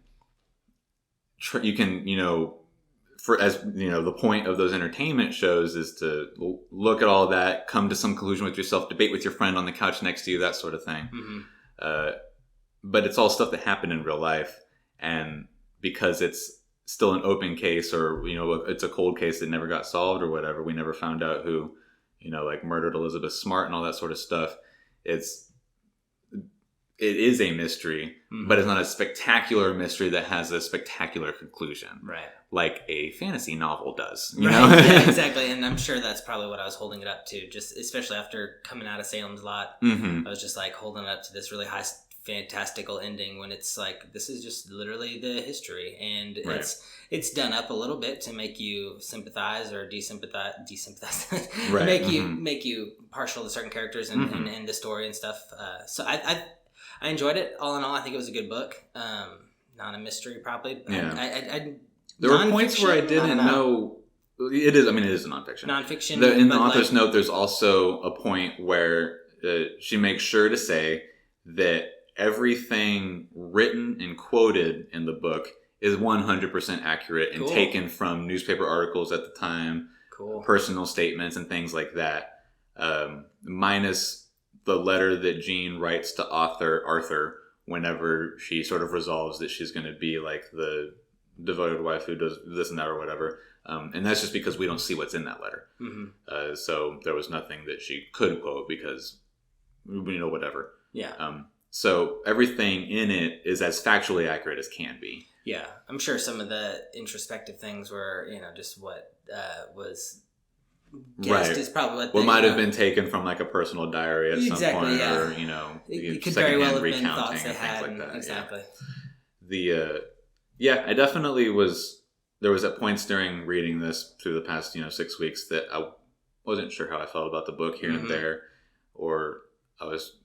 you know, for, as you know, the point of those entertainment shows is to look at all that, come to some conclusion with yourself, debate with your friend on the couch next to you, that sort of thing. But it's all stuff that happened in real life, and because it's still an open case, or, you know, it's a cold case that never got solved or whatever, we never found out who, you know, like murdered Elizabeth Smart and all that sort of stuff. It is a mystery, but it's not a spectacular mystery that has a spectacular conclusion. Right. Like a fantasy novel does. You right. know? Yeah, exactly. And I'm sure that's probably what I was holding it up to, just especially after coming out of Salem's Lot. I was just like holding it up to this really high fantastical ending, when it's like, this is just literally the history, and it's done up a little bit to make you sympathize or desympathize make you partial to certain characters and the story and stuff. So I enjoyed it. All in all, I think it was a good book. Not a mystery, probably. There were points where I didn't know. It is a nonfiction. Nonfiction. In the author's note, there's also a point where she makes sure to say that everything written and quoted in the book is 100% accurate and taken from newspaper articles at the time, personal statements and things like that, minus the letter that Jean writes to Arthur whenever she sort of resolves that she's going to be like the devoted wife who does this and that or whatever. And that's just because we don't see what's in that letter. So there was nothing that she could quote because, you know, whatever. Yeah. So everything in it is as factually accurate as can be. Yeah. I'm sure some of the introspective things were, you know, just what was guessed is probably what might have been taken from like a personal diary at some point, or, you know, it could very well have been thoughts they had. Like that. Exactly. I definitely was. There was at points during reading this through the past, 6 weeks that I wasn't sure how I felt about the book here and there, or I was,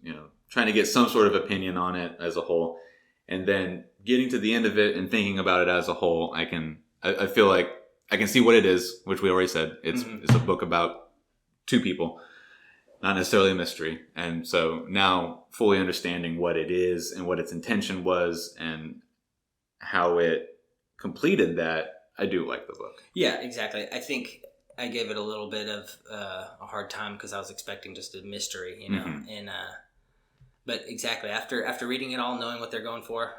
trying to get some sort of opinion on it as a whole, and then getting to the end of it and thinking about it as a whole, I feel like I can see what it is, which we already said. It's a book about two people, not necessarily a mystery. And so now fully understanding what it is and what its intention was and how it completed that, I do like the book. Yeah, exactly. I think I gave it a little bit of a hard time because I was expecting just a mystery, and but exactly after reading it all, knowing what they're going for,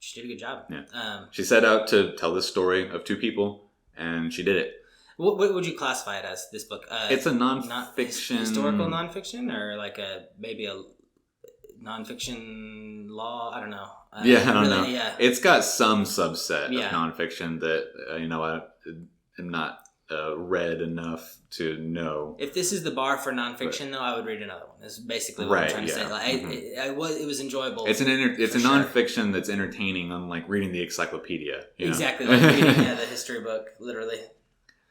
she did a good job. Yeah. She set out to tell this story of two people, and she did it. What would you classify it as, this book? It's a nonfiction... Historical nonfiction, or like maybe a nonfiction law? I don't know. I don't know. Yeah. It's got some subset of nonfiction that, I am not read enough to know. If this is the bar for nonfiction, though, I would read another one. That's basically what I'm trying to say. Like, it was enjoyable. It's a nonfiction that's entertaining, unlike reading the encyclopedia. Exactly, like reading the history book, literally.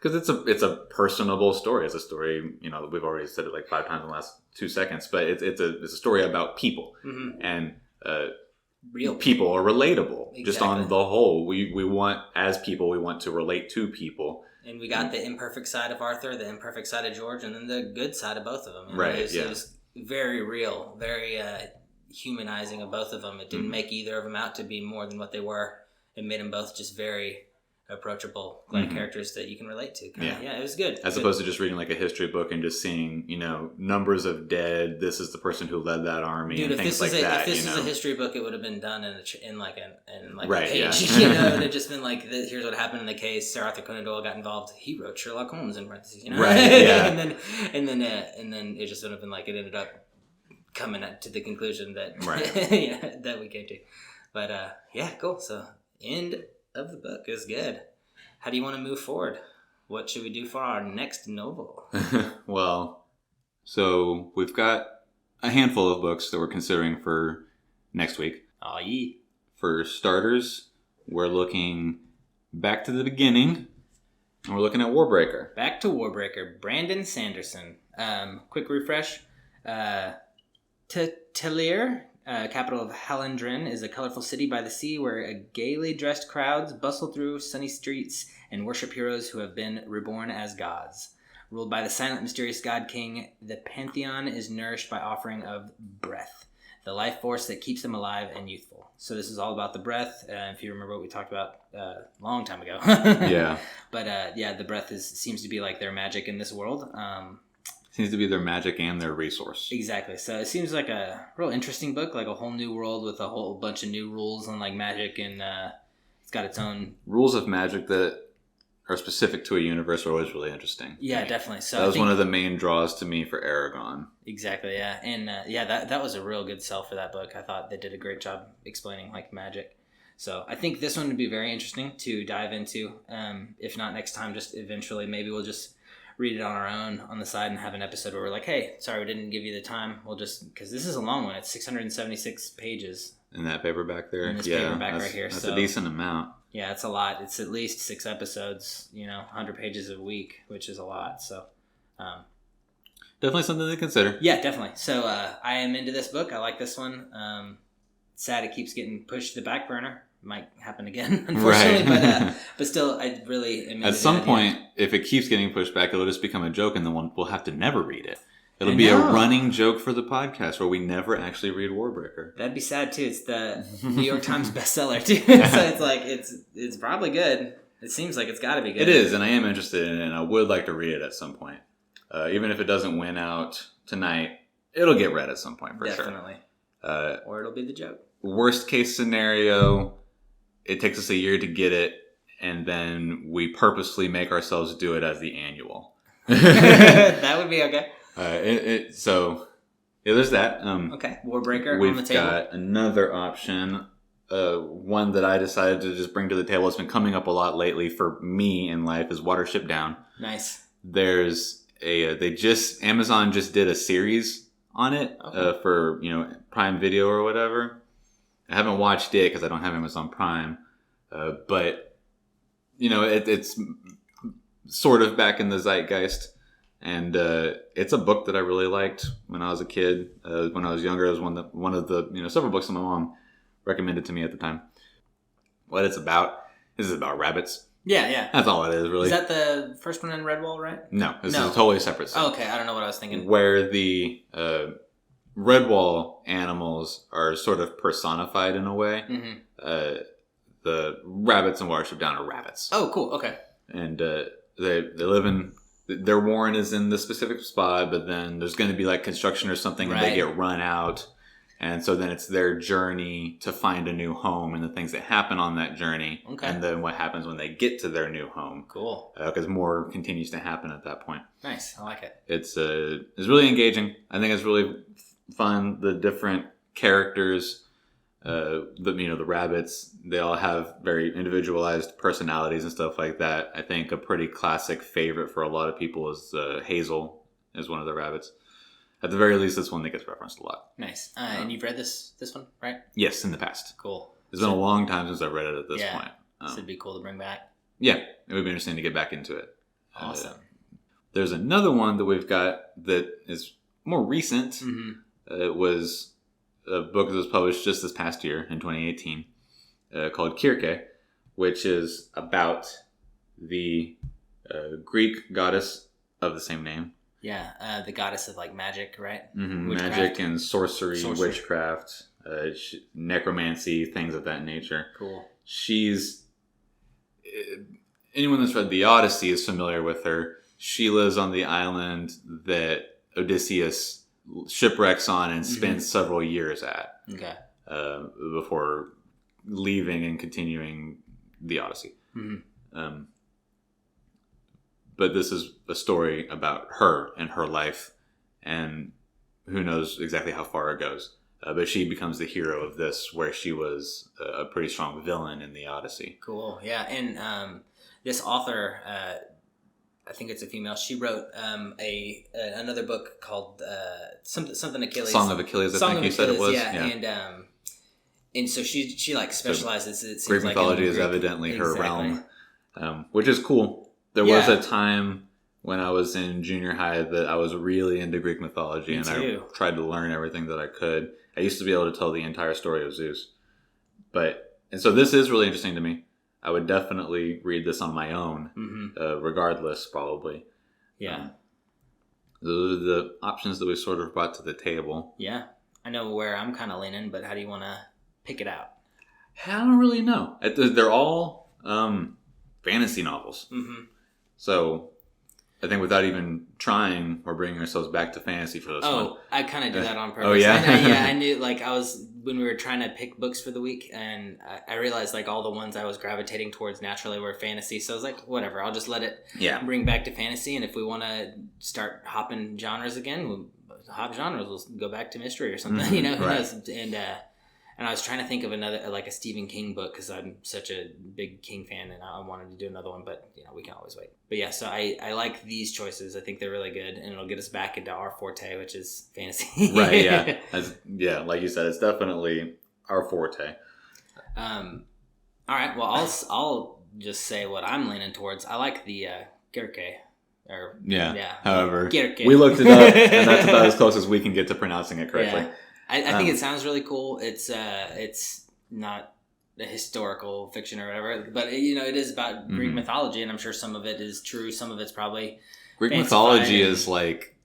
Because it's a personable story. It's a story, we've already said it like 5 times in the last 2 seconds, but it's a story about people and real people are relatable. Exactly. Just on the whole, we want, as people, we want to relate to people. And we got the imperfect side of Arthur, the imperfect side of George, and then the good side of both of them. It was very real, very humanizing of both of them. It didn't make either of them out to be more than what they were. It made them both just very approachable characters that you can relate to. It was good. As opposed to just reading like a history book and just seeing, numbers of dead. This is the person who led that army, and things like that. If this is a history book, it would have been done in a page. Yeah. It would have just been like, here's what happened in the case. Sir Arthur Conan Doyle got involved. He wrote Sherlock Holmes in parentheses. Right. Yeah. and then it just would have been like, it ended up coming to the conclusion that that we came to. But cool. So end of the book is good. How do you want to move forward? What should we do for our next novel? Well, so we've got a handful of books that we're considering for next week. Oh, yeah. For starters, we're looking back to the beginning And we're looking at Warbreaker. Back to Warbreaker. Brandon Sanderson. Quick refresh. Telir, capital of Hallandren, is a colorful city by the sea where gaily dressed crowds bustle through sunny streets and worship heroes who have been reborn as gods. Ruled by the silent, mysterious god king, the pantheon is nourished by offering of breath, the life force that keeps them alive and youthful. So this is all about the breath. If you remember what we talked about a long time ago. Yeah. But the breath seems to be like their magic in this world. Seems to be their magic and their resource. Exactly. So it seems like a real interesting book, like a whole new world with a whole bunch of new rules and like magic, and it's got its own rules of magic that are specific to a universe are always really interesting. Yeah, definitely. So that was one of the main draws to me for Aragon. Exactly, yeah. And that was a real good sell for that book. I thought they did a great job explaining like magic. So I think this one would be very interesting to dive into. If not next time, just eventually, maybe we'll just read it on our own on the side and have an episode where we're like, hey, sorry we didn't give you the time. We'll just, because this is a long one. It's 676 pages. In that paperback there? In this paperback right here. That's a decent amount. Yeah, it's a lot. It's at least 6 episodes, 100 pages a week, which is a lot. So, definitely something to consider. Yeah, definitely. So, I am into this book. I like this one. Sad it keeps getting pushed to the back burner. Might happen again, unfortunately. Right. But still, I really am. At some point, if it keeps getting pushed back, it'll just become a joke, and then we'll have to never read it. It'll be a running joke for the podcast where we never actually read Warbreaker. That'd be sad too. It's the New York Times bestseller too, so it's like it's probably good. It seems like it's got to be good. It is, and I am interested in it, and I would like to read it at some point. Even if it doesn't win out tonight, it'll get read at some point for sure. Definitely. Or it'll be the joke. Worst case scenario, it takes us a year to get it, and then we purposely make ourselves do it as the annual. That would be okay. So there's that. Okay, Warbreaker on the table. We've got another option, one that I decided to just bring to the table. It's been coming up a lot lately for me in life is Watership Down. Nice. There's Amazon just did a series on it for Prime Video or whatever. I haven't watched it because I don't have Amazon Prime, but it's sort of back in the zeitgeist. And it's a book that I really liked when I was a kid. When I was younger, it was one of the several books that my mom recommended to me at the time. What it's about is about rabbits. Yeah. That's all it is, really. Is that the first one in Redwall, right? No, this is a totally separate thing. Oh, okay, I don't know what I was thinking. Where the Redwall animals are sort of personified in a way. Mm-hmm. The rabbits in Watership Down are rabbits. Oh, cool. Okay. And they live in... Their warren is in the specific spot, but then there's going to be like construction or something, and they get run out. And so then it's their journey to find a new home and the things that happen on that journey. Okay. And then what happens when they get to their new home. Cool. Because more continues to happen at that point. Nice. I like it. It's really engaging. I think it's really fun. The different characters, the rabbits, they all have very individualized personalities and stuff like that. I think a pretty classic favorite for a lot of people is Hazel is one of the rabbits. At the very least, it's one that gets referenced a lot. Nice. And you've read this one, right? Yes, in the past. Cool. It's been a long time since I've read it at this point. So it'd be cool to bring back. Yeah, it would be interesting to get back into it. Awesome. There's another one that we've got that is more recent. Mm-hmm. It was a book that was published just this past year in 2018 called Kirke, which is about the Greek goddess of the same name. Yeah, the goddess of like magic, right? Mm-hmm. Magic and sorcery, witchcraft, necromancy, things of that nature. Cool. She's... Anyone that's read the Odyssey is familiar with her. She lives on the island that Odysseus shipwrecks on and spends several years at. Okay. Before leaving and continuing the Odyssey. Mm-hmm. But this is a story about her and her life, and who knows exactly how far it goes. But she becomes the hero of this, where she was a pretty strong villain in the Odyssey. Cool, yeah. And this author, I think it's a female, she wrote another book called something Achilles. Song of Achilles, I think you said it was. Yeah. And so she like specializes. It seems Greek like mythology is evidently her realm, which is cool. There was a time when I was in junior high that I was really into Greek mythology, and I tried to learn everything that I could. I used to be able to tell the entire story of Zeus. And so this is really interesting to me. I would definitely read this on my own, regardless, probably. Yeah. Those are the options that we sort of brought to the table. Yeah. I know where I'm kind of leaning, but how do you want to pick it out? I don't really know. They're all fantasy novels. Mm-hmm. So I think without even trying, we're bringing ourselves back to fantasy for this one. Oh, I kind of did that on purpose. Oh, yeah? I knew, like, when we were trying to pick books for the week, and I realized, like, all the ones I was gravitating towards naturally were fantasy. So I was like, whatever, I'll just let it bring back to fantasy. And if we want to start hopping genres again, we'll hop genres. We'll go back to mystery or something, who knows? And I was trying to think of another, like a Stephen King book, because I'm such a big King fan, and I wanted to do another one, but we can always wait. But yeah, so I like these choices. I think they're really good, and it'll get us back into our forte, which is fantasy. Right? Yeah, like you said, it's definitely our forte. All right. Well, I'll just say what I'm leaning towards. I like the Kirke. However, Kirke. We looked it up, and that's about as close as we can get to pronouncing it correctly. Yeah. I think it sounds really cool. It's not a historical fiction or whatever, but it is about Greek mythology, and I'm sure some of it is true. Some of it's probably Greek mythology is like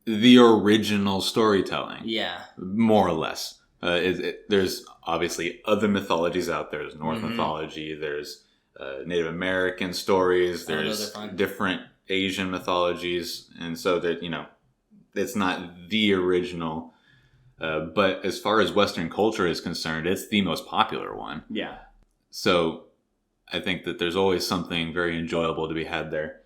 the original storytelling. Yeah, more or less. There's obviously other mythologies out there. There's Norse mythology. There's Native American stories. There's different Asian mythologies, and so that it's not the original. But as far as Western culture is concerned, it's the most popular one. Yeah. So I think that there's always something very enjoyable to be had there.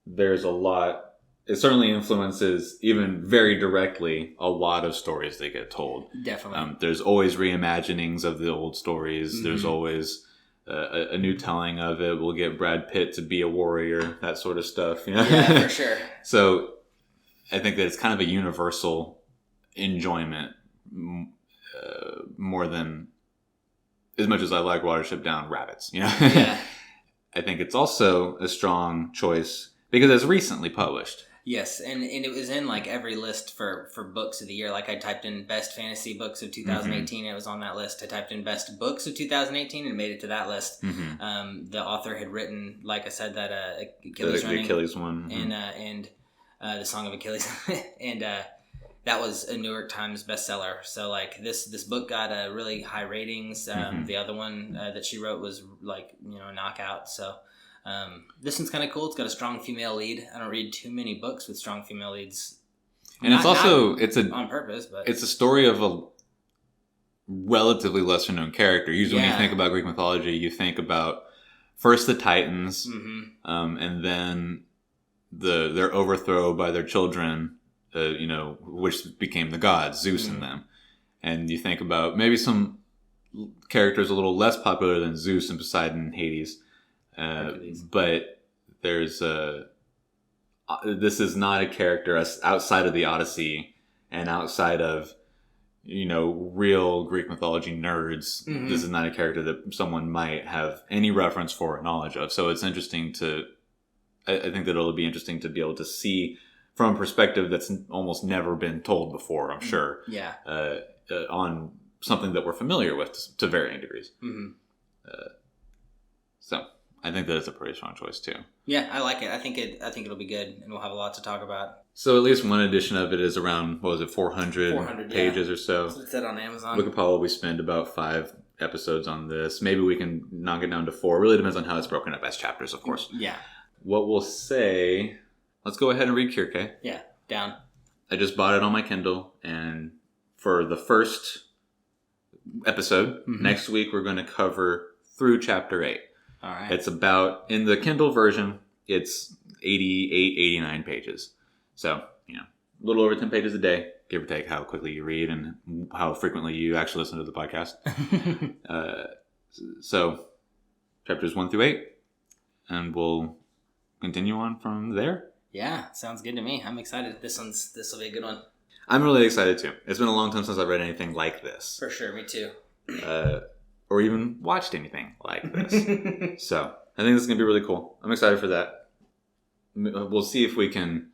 There's a lot. It certainly influences, even very directly, a lot of stories that get told. Definitely. There's always reimaginings of the old stories. Mm-hmm. There's always a new telling of it. We'll get Brad Pitt to be a warrior, that sort of stuff. Yeah, for sure. So I think that it's kind of a universal enjoyment, more than as much as I like Watership Down rabbits. Yeah. I think it's also a strong choice because it's recently published. Yes, and it was in like every list for books of the year. Like I typed in best fantasy books of 2018, and it was on that list. I typed in best books of 2018 and made it to that list. Mm-hmm. The author had written, like I said, that Achilles the Achilles one, and the Song of Achilles, and that was a New York Times bestseller. So like this book got really high ratings. The other one that she wrote was like a knockout. So. This one's kind of cool. It's got a strong female lead. I don't read too many books with strong female leads. And it's on purpose, but it's a story of a relatively lesser known character. Usually when you think about Greek mythology, you think about first the Titans, and then their overthrow by their children, which became the gods, Zeus and them. And you think about maybe some characters a little less popular than Zeus and Poseidon and Hades. But there's this is not a character outside of the Odyssey and outside of real Greek mythology nerds. This is not a character that someone might have any reference for or knowledge of. So it's interesting I think that it'll be interesting to be able to see from a perspective that's almost never been told before, I'm sure. Yeah. On something that we're familiar with to varying degrees. So I think that is a pretty strong choice too. Yeah, I like it. I think it'll be good, and we'll have a lot to talk about. So at least one edition of it is around 400 pages or so. So it's set on Amazon. We could probably spend about 5 episodes on this. Maybe we can knock it down to 4. It really depends on how it's broken up as chapters, of course. Yeah. What we'll say, let's go ahead and read Kirke. Yeah, down. I just bought it on my Kindle, and for the first episode, next week we're going to cover through chapter 8. All right. It's about, in the Kindle version, it's 88, 89 pages. So, a little over 10 pages a day, give or take how quickly you read and how frequently you actually listen to the podcast. So, chapters 1 through 8, and we'll continue on from there. Yeah, sounds good to me. I'm excited. This will be a good one. I'm really excited too. It's been a long time since I've read anything like this. For sure, me too. Or even watched anything like this. So I think this is going to be really cool. I'm excited for that. we'll see if we can.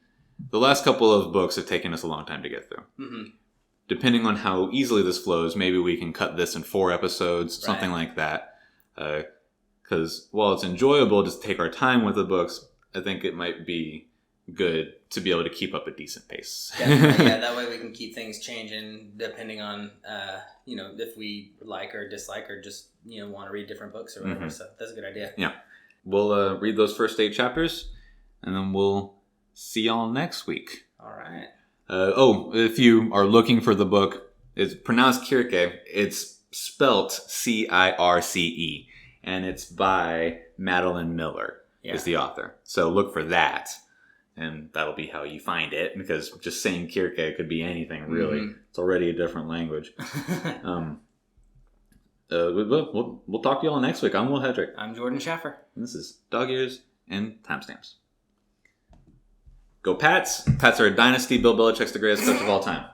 The last couple of books have taken us a long time to get through. Mm-hmm. Depending on how easily this flows, maybe we can cut this in 4 episodes, something like that. Because while it's enjoyable to take our time with the books, I think it might be good to be able to keep up a decent pace. Yeah, that way we can keep things changing depending on, if we like or dislike or just, want to read different books or whatever. Mm-hmm. So that's a good idea. Yeah. We'll read those first 8 chapters, and then we'll see y'all next week. All right. If you are looking for the book, it's pronounced Circe. It's spelt Circe, and it's by Madeline Miller is the author. So look for that, and that'll be how you find it, because just saying Circe could be anything, really. Mm-hmm. It's already a different language. We'll talk to y'all next week. I'm Will Hedrick. I'm Jordan Schaffer. And this is Dog Ears and Timestamps. Go Pats. Pats are a dynasty. Bill Belichick's the greatest coach of all time.